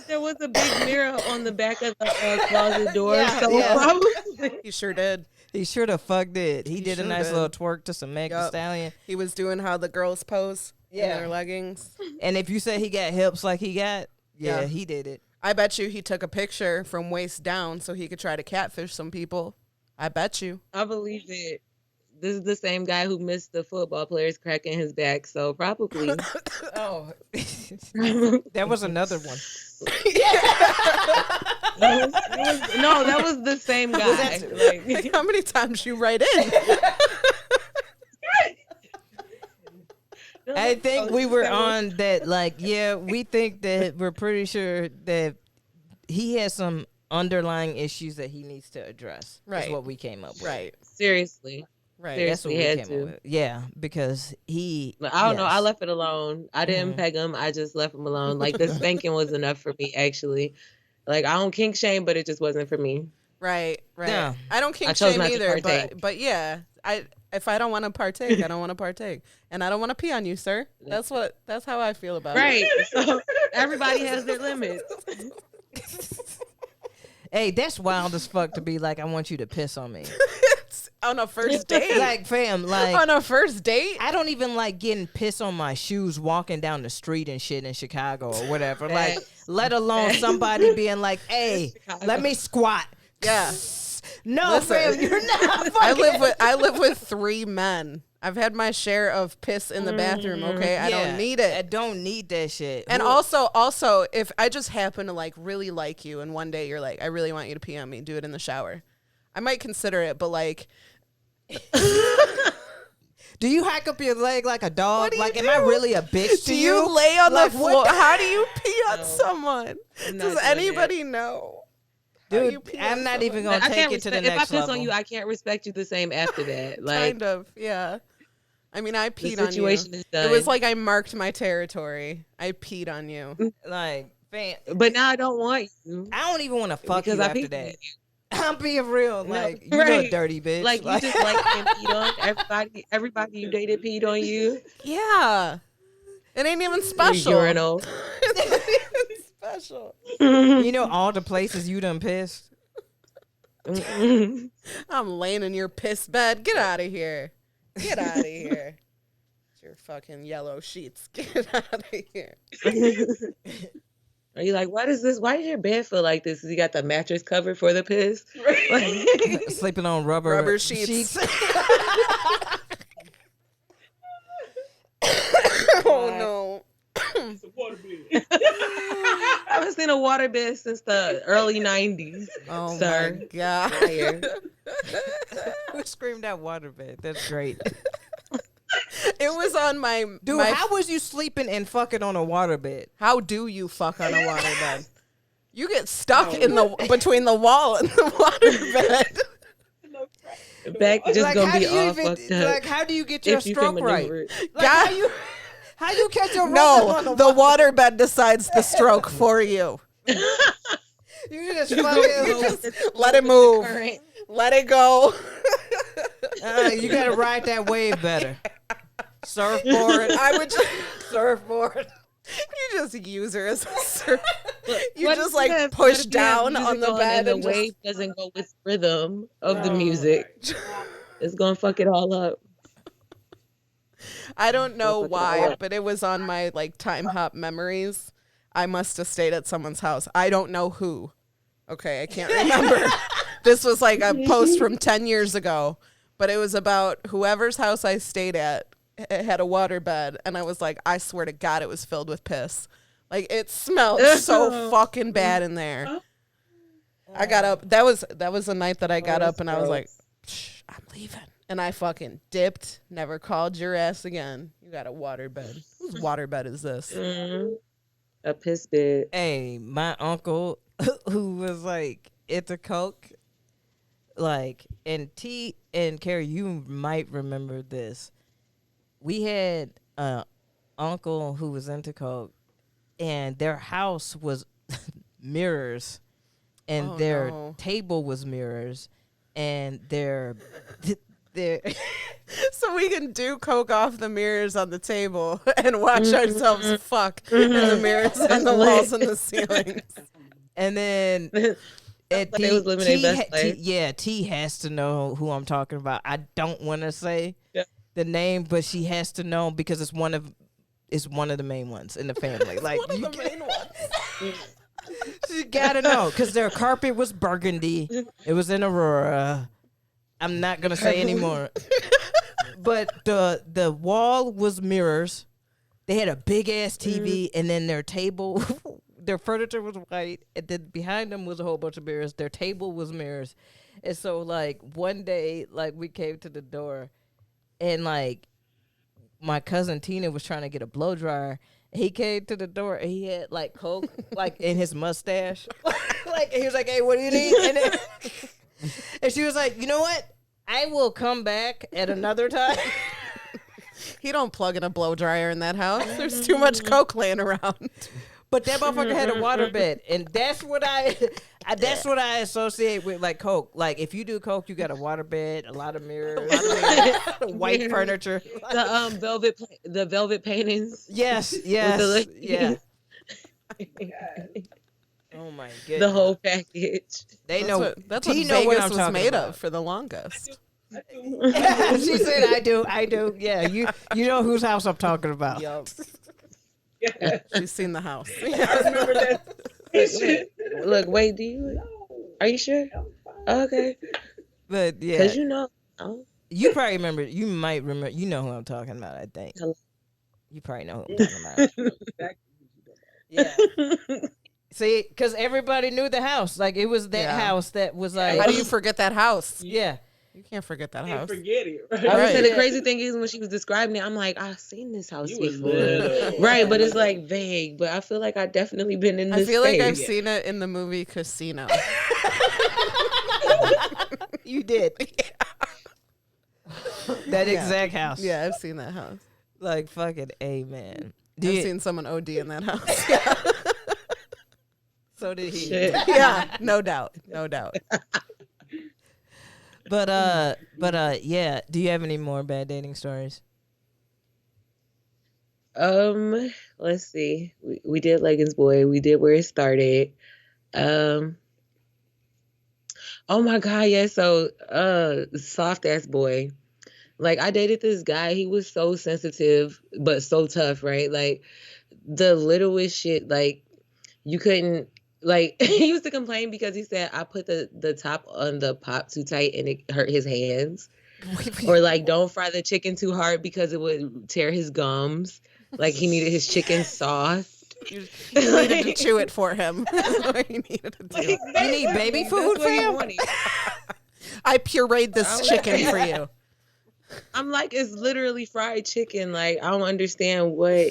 there was a big mirror on the back of the closet door. Yeah, so yeah. probably He sure did. He sure the fuck did. He did a sure nice did. little twerk to some Meg Thee Stallion. He was doing how the girls pose in Yeah. their leggings. And if you say he got hips like he got, yeah, Yeah. he did it. I bet you he took a picture from waist down so he could try to catfish some people. I bet you. I believe it. This is the same guy who missed the football players cracking his back, so probably. Oh, that was another one. That was the same guy. Like, how many times you write in? I think we were on that. Like, yeah, we think that we're pretty sure that he has some underlying issues that he needs to address. Right. That's what we came up with. Right. Seriously. Right. That's what Seriously, we had came to. up with. Yeah, because he. But I don't know. I yes. left it alone. I didn't peg him. I just left him alone. Like the spanking was enough for me, actually. Like I don't kink shame, but it just wasn't for me. Right. Yeah. I don't kink I chose shame not to either, partake. but yeah, if I don't want to partake, I don't want to partake, and I don't want to pee on you, sir. That's how I feel about it. Right. So everybody has their limits. Hey, that's wild as fuck to be like, I want you to piss on me. On a first date? Like, fam, like. On a first date? I don't even like getting piss on my shoes walking down the street and shit in Chicago or whatever. Like, let alone somebody being like, hey, let me squat. Yeah. No, Listen, fam, you're not I live with 3 men. I've had my share of piss in the bathroom, okay? I don't need it. I don't need that shit. And also, if I just happen to like really like you and one day you're like, I really want you to pee on me, do it in the shower. I might consider it, but like do you hack up your leg like a dog? What do Like, you am do? I really a bitch to do you? you lay on Like, the what floor? the- How do you pee on someone? I'm not Does doing anybody know? How you Dude, pee I'm on not someone? even going I to can't take it to the respect, if I next piss level. on you, I can't respect you the same after that. Like Kind of, yeah. I mean, I the peed on you. situation is done. It was like I marked my territory. I peed on you. Like, fam, But now I don't want you. I don't even want to fuck Because you I after peed that. on you. I'm being real. No, Like, you're a right. dirty bitch. Like you just like being peed on. Everybody you dated peed on you. Yeah. It ain't even special. Urinal. It's not even special. You know all the places you done pissed? I'm laying in your piss bed. Get out of here. Get out of here. Your fucking yellow sheets. Get out of here. Are you like, what is this? Why does your bed feel like this? Is you got the mattress covered for the piss? Like, Sleeping on rubber sheets. Oh no. I haven't seen a waterbed since the early 90s. Oh sir. my god. Liar. Who screamed out waterbed? That's great. It was on my Dude, how was you sleeping and fucking on a waterbed? How do you fuck on a waterbed? You get stuck in the between the wall and the waterbed. Back just Like, gonna how be do you all even, fucked up. like, how do you get your if you can stroke right? maneuver it. Like, how you catch your No, on the waterbed decides the stroke for you. You just fucking Let it move. Current. Let it go. you gotta ride that wave better. Surfboard. I would just, Surfboard. you just use her as a surf. You What just if like have- push what if you have down on music the bed and the and wave doesn't go with rhythm of the music. It's gonna fuck it all up. I don't know Fuck it all why, up. but it was on my like time hop memories. I must have stayed at someone's house. I don't know who. Okay, I can't remember. This was like a post from 10 years ago, but it was about whoever's house I stayed at had a waterbed, and I was like, I swear to God, it was filled with piss. Like it smelled so fucking bad in there. I got up. That was the night that I got up, and I was like, Psh, I'm leaving. And I fucking dipped. Never called your ass again. You got a waterbed. Whose waterbed is this? A piss bed. Hey, my uncle who was like into coke, like, and T and Carrie, you might remember this. We had an uncle who was into coke, and their house was mirrors, and their table was mirrors, and their So we can do coke off the mirrors on the table and watch ourselves fuck in the mirrors and the walls and the ceilings. and then They was living their best life. T has to know who I'm talking about. I don't want to say Yeah. the name, but she has to know because it's one of the main ones in the family. Like One of you the main ones. She gotta know because their carpet was burgundy. It was in Aurora. I'm not gonna say anymore. But the wall was mirrors. They had a big ass TV, and then their table, their furniture was white, and then behind them was a whole bunch of mirrors. Their table was mirrors, and so like one day, like we came to the door, and like my cousin Tina was trying to get a blow dryer. He came to the door and he had like Coke like in his mustache. Like he was like, "Hey, what do you need?" And she was like, "You know what? I will come back at another time." He don't plug in a blow dryer in that house. There's too much Coke laying around. But that motherfucker had a waterbed, and that's what that's what I associate with like Coke. Like if you do Coke, you got a waterbed, a lot of mirrors, white furniture, the velvet paintings. Yes, With yeah. Oh my goodness. The whole package. They know That's what T know what Vegas I'm was talking made about. of for the longest. She said, I do. Yeah, you know whose house I'm talking about. Yup. She's seen the house. I remember that. Look, wait, are you sure? Okay. But yeah, Because you know. Oh. you probably remember. You might remember. You know who I'm talking about. I think Hello. you probably know who I'm talking about. Yeah. See, because everybody knew the house. Like it was that house that was like. How do you forget that house? Yeah. You can't forget that Can't house. forget it. Right? I would say Right. the crazy thing is when she was describing it, I'm like, I've seen this house You was before. little. Right, but it's like vague. But I feel like I've definitely been in I this feel like I've space. seen it in the movie Casino. You did. That exact house. Yeah, I've seen that house. Like fucking amen. I've seen someone OD in that house. So did he. Shit. Yeah, no doubt. No doubt. But yeah. Do you have any more bad dating stories? Let's see. We did Leggings Boy. We did Where It Started. Oh my God, yeah. So, Soft Ass Boy. Like I dated this guy. He was so sensitive, but so tough, right? Like the littlest shit, like you couldn't. Like he used to complain because he said I put the top on the pop too tight and it hurt his hands. Or like don't fry the chicken too hard because it would tear his gums. Like he needed his chicken soft. You needed to chew it for him. That's what you needed to do. You need baby food, That's what he fam? wanted. I pureed this chicken for you. I'm like, it's literally fried chicken. Like I don't understand what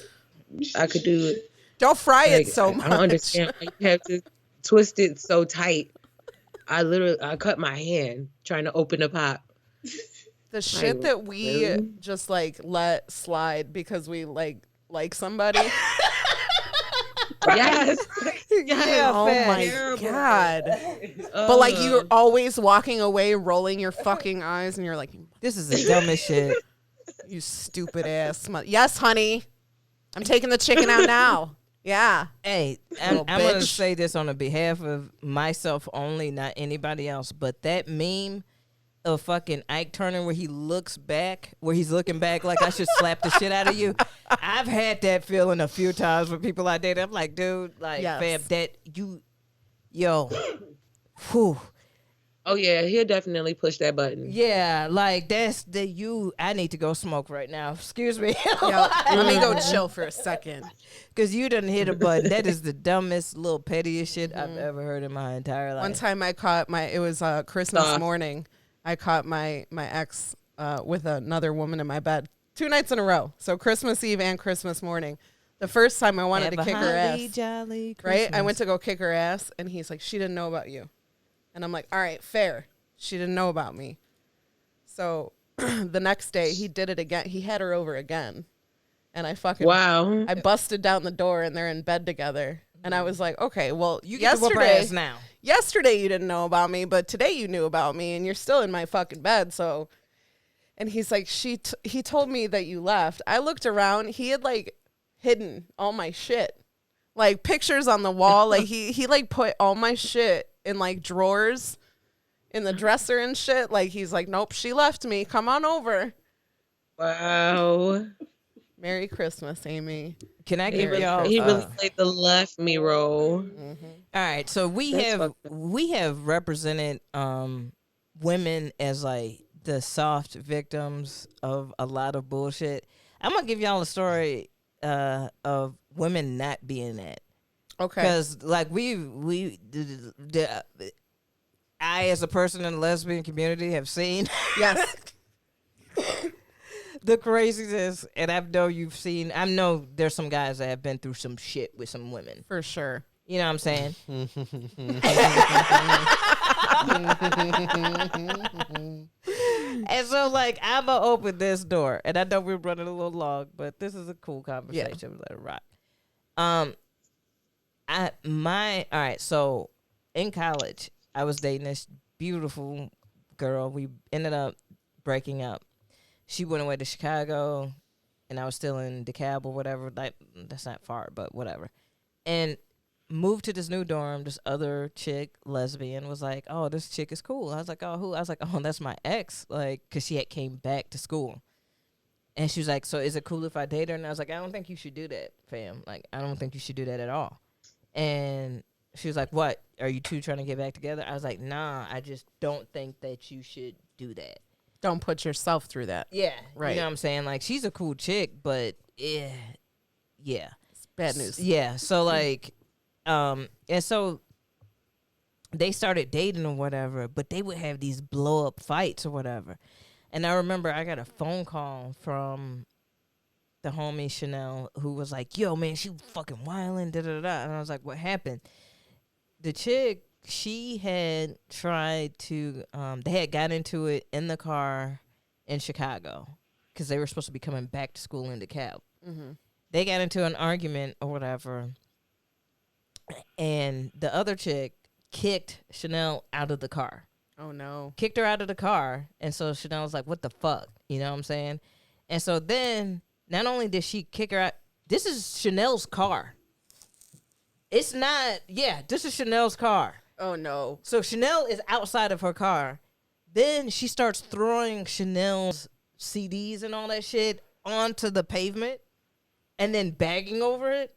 I could do. Don't fry Like, it so much. I don't understand why you have to twist it so tight. I cut my hand trying to open the pop. The shit that we really? just like let slide because we like somebody. Yes. Yeah, Oh fam. my Terrible. God. But like you're always walking away, rolling your fucking eyes, and you're like, This is the dumbest shit. you stupid ass. Yes, honey. I'm taking the chicken out now. Yeah. Hey, I'm Little going to bitch. say this on the behalf of myself only, not anybody else. But that meme of fucking Ike Turner where he looks back, where he's looking back like I should slap the shit out of you. I've had that feeling a few times with people I dated. I'm like, dude, like, Yes. fam, yo, whew. Oh yeah, he'll definitely push that button. Yeah, like that's the you. I need to go smoke right now. Excuse me. Yo, let me go chill for a second. Because you done hit a button. That is the dumbest, little pettiest shit I've ever heard in my entire life. One time I caught it was Christmas Stop. morning. I caught my ex with another woman in my bed 2 nights in a row. So Christmas Eve and Christmas morning. The first time I wanted to Have a kick her holly ass. jolly Right? I Christmas. went to go kick her ass and he's like, she didn't know about you. And I'm like, all right, fair. She didn't know about me. So the next day he did it again. He had her over again. And I fucking Wow. I busted down the door and they're in bed together. And I was like, okay, well, You get to whoop her ass now. yesterday you didn't know about me, but today you knew about me and you're still in my fucking bed. So, and he's like, he told me that you left. I looked around. He had like hidden all my shit, like pictures on the wall. Like he like put all my shit in like drawers in the dresser and shit. Like he's like, nope, she left me. Come on over. Wow. Merry Christmas, Aimee. Can I give y'all? He really played the left me role. All right, so we have represented women as like the soft victims of a lot of bullshit. I'm gonna give y'all a story of women not being that. Okay. Because like I as a person in the lesbian community have seen Yes. the craziness, and I know there's some guys that have been through some shit with some women. For sure. You know what I'm saying? And so, like, I'm going to open this door. And I know we're running a little long, but this is a cool conversation. Let it rock. All right, so in college, I was dating this beautiful girl. We ended up breaking up. She went away to Chicago, and I was still in DeKalb or whatever. Like, that's not far, but whatever. And moved to this new dorm. This other chick, lesbian, was like, "Oh, this chick is cool." I was like, "Oh, who?" I was like, "Oh, that's my ex." Like, cause she had came back to school, and she was like, "So is it cool if I date her?" And I was like, "I don't think you should do that, fam. Like, I don't think you should do that at all." And she was like, "What? Are you two trying to get back together?" I was like, "Nah, I just don't think that you should do that. Don't put yourself through that. Yeah, Right. You know what I'm saying? Like, she's a cool chick, but yeah, It's bad news. yeah. So like, and so they started dating or whatever, but they would have these blow up fights or whatever. And I remember I got a phone call from the homie Chanel who was like, "Yo, man, she fucking wildin', da da da." And I was like, "What happened?" The chick, she had tried to, they had got into it in the car in Chicago because they were supposed to be coming back to school in DeKalb. Mm-hmm. They got into an argument or whatever, and the other chick kicked Chanel out of the car. Oh, no. Kicked her out of the car, and so Chanel was like, "What the fuck?" You know what I'm saying? And so then, not only did she kick her out, this is Chanel's car. It's not, this is Chanel's car. Oh, no. So Chanel is outside of her car. Then she starts throwing Chanel's CDs and all that shit onto the pavement and then bagging over it.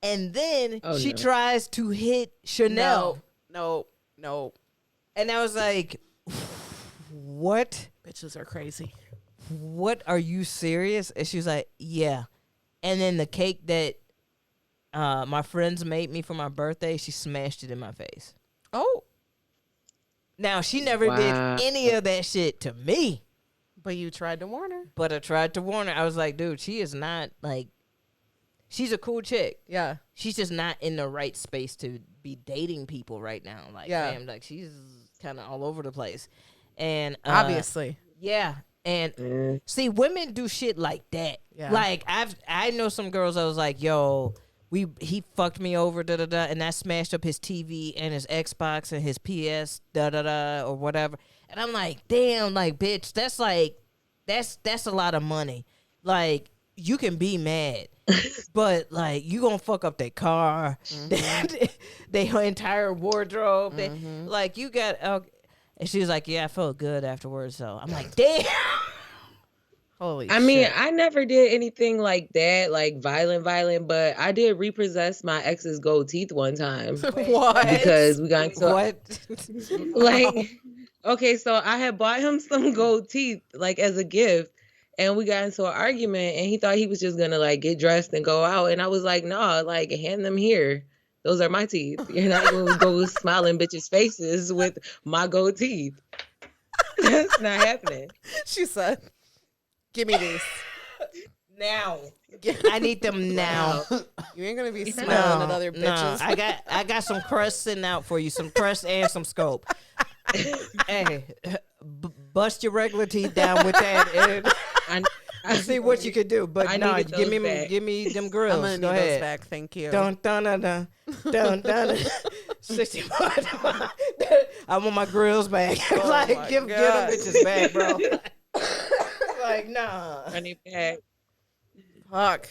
And then she tries to hit Chanel. No. And I was like, what? Bitches are crazy. What? Are you serious? And she was like, yeah. And then the cake that my friends made me for my birthday, she smashed it in my face. Oh. Now, she never did any of that shit to me. But you tried to warn her. But I tried to warn her. I was like, dude, she is not, like, she's a cool chick. Yeah. She's just not in the right space to be dating people right now. Like, man, like, she's kind of all over the place. And obviously. Yeah. And see, women do shit like that. Yeah. Like, I know some girls I was like, yo, he fucked me over, da da da, and I smashed up his TV and his Xbox and his PS, da da da, or whatever. And I'm like, damn, like, bitch, that's like, that's a lot of money. Like, you can be mad, but like, you gonna fuck up their car, their entire wardrobe. Like, you got. And she was like, yeah, I felt good afterwards. So I'm like, damn. Holy I mean, I never did anything like that, like violent, but I did repossess my ex's gold teeth one time. What? Because we got into what? like, okay, so I had bought him some gold teeth, like, as a gift, and we got into an argument, and he thought he was just gonna, like, get dressed and go out, and I was like, no, like, hand them here. Those are my teeth. You're not gonna go smiling bitches' faces with my gold teeth. That's not happening. She said, give me these. Now. I need them now. You ain't gonna be smiling at other bitches. No. I got some crust sitting out for you, some crust and some scope. Hey, bust your regular teeth down with that and see what you could do. But give me them grills. I'm gonna need those back. Thank you. Dun. 61. I want my grills back. Like, give them bitches back, bro. Like, nah. I need back. Fuck.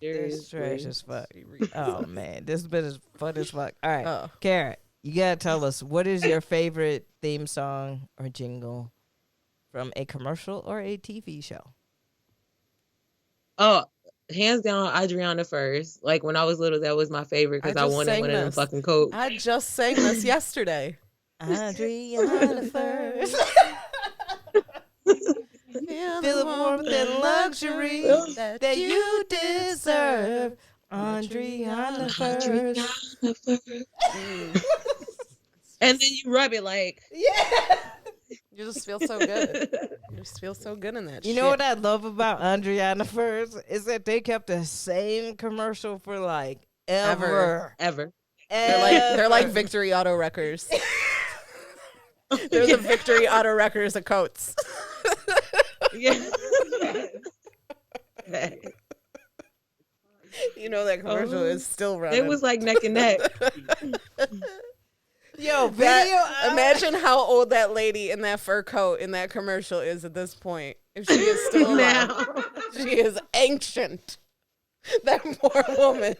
It's trash as fuck. Oh man, this bit is fun as fuck. All right, Carrot, you gotta tell us, what is your favorite theme song or jingle from a commercial or a TV show? Oh, hands down, Adriana first. Like when I was little, that was my favorite because I just wanted sang one of them this. fucking coats. I just sang this yesterday. Adriana first. Feel the warmth and luxury that you deserve. Adriana first. And then you rub it like. Yeah. You just feel so good. You just feel so good in that You shit. know what I love about Adriana first is that they kept the same commercial for like ever. They're like Victory Auto Wreckers. They're the Victory Auto Wreckers of coats. Yeah. You know that commercial is still running. It was like neck and neck. Yo, video. Imagine how old that lady in that fur coat in that commercial is at this point. If she is still alive. Now. She is ancient. That poor woman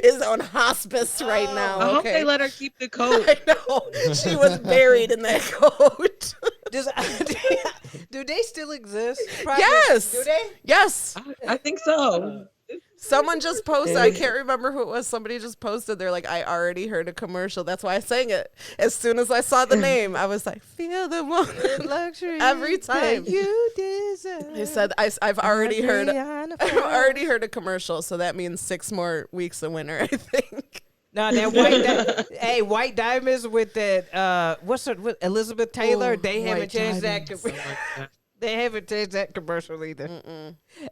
is on hospice right now. I hope they let her keep the coat. I know. She was buried in that coat. Do they still exist? Probably. Yes. Do they? Yes. I think so. Someone just posted, I can't remember who it was. Somebody just posted, they're like, I already heard a commercial. That's why I sang it. As soon as I saw the name, I was like, feel the moment luxury every time. You deserve. He said, I've already heard a commercial, so that means 6 more weeks of winter, I think. No, that White Diamonds with that with Elizabeth Taylor, they haven't changed that. They haven't changed that commercial either.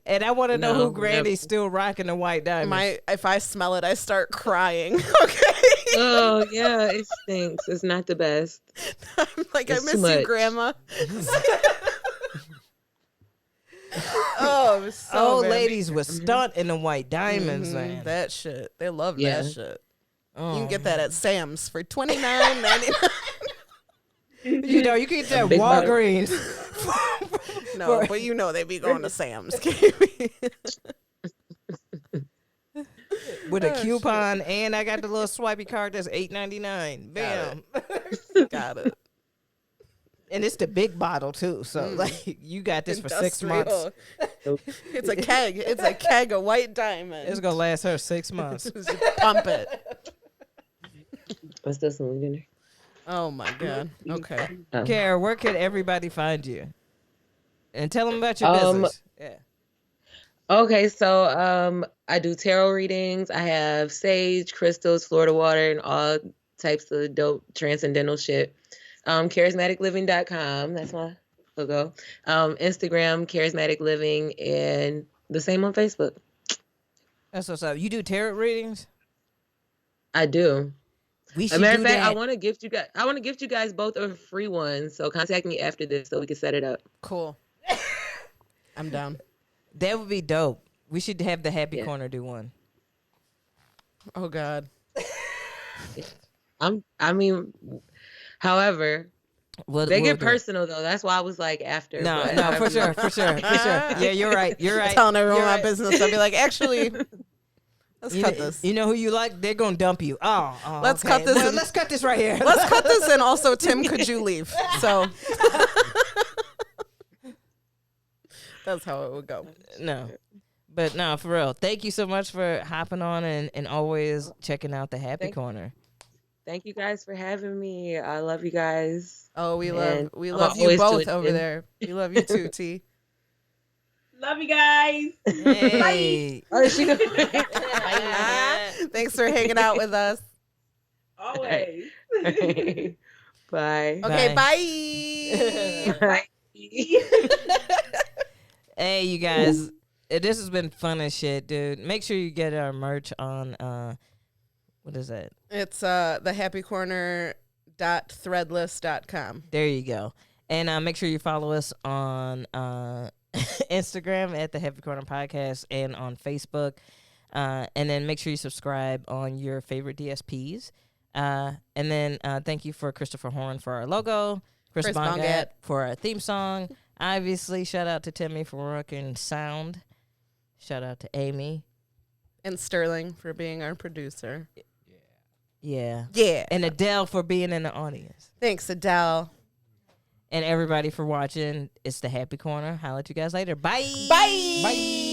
And I want to know who Granny's still rocking the White Diamonds. If I smell it, I start crying. Okay. Oh yeah, it stinks. It's not the best. I'm like, It's I miss too you, much. Grandma. Oh, it was so Old bad. ladies with stunt in the White Diamonds, man. That shit. They love Yeah. that shit. Oh. You can get that at Sam's for $29.99. You know, you can get that at Big buck. Walgreens. No, but you know they be going to Sam's. With a coupon, and I got the little swipey card that's $8.99. Bam. Got it. And it's the big bottle too, so like you got this for 6 months. It's a keg. It's a keg of White Diamond. It's gonna last her 6 months. Just pump it. What's this one dinner? Oh my god. Okay. Kara, where can everybody find you? And tell them about your business. Yeah. Okay, so I do tarot readings. I have sage, crystals, Florida water, and all types of dope transcendental shit. Charismaticliving.com. That's my logo. Instagram, Charismatic Living, and the same on Facebook. That's what's up. You do tarot readings? I do. We As should a matter do of fact, that. I want to gift you guys both a free one. So contact me after this so we can set it up. Cool. I'm down. That would be dope. We should have the Happy Corner do one. Oh god. However, We'll they get do it. personal though. That's why I was like after. No, but no, for sure. Yeah, you're right. Telling everyone You're my right. business. I'll be like, actually, let's cut this. You know who you like? They're gonna dump you. Oh, Let's okay. cut this Well, in- let's cut this right here. Let's cut this in. Also, Tim, could you leave? So that's how it would go. No. But no, for real. Thank you so much for hopping on and always checking out the Happy Corner. Thank you guys for having me. I love you guys. Oh, we And love I'm you always both tuned over in. there. We love you too, T. Love you guys. Hey. Oh, she Thanks for hanging out with us. Always. Bye. Okay, bye. Bye. Hey, you guys. This has been fun as shit, dude. Make sure you get our merch on what is that? It's thehappycorner.threadless.com. There you go. And make sure you follow us on Instagram at the Happy Corner Podcast and on Facebook. And then make sure you subscribe on your favorite DSPs. And then thank you for Christopher Horn for our logo, Chris Bongat for our theme song. Obviously, shout out to Timmy for working sound. Shout out to Aimee. And Sterling for being our producer. Yeah. Yeah. And Adele for being in the audience. Thanks, Adele. And everybody for watching. It's the Happy Corner. Holla at you guys later. Bye. Bye. Bye.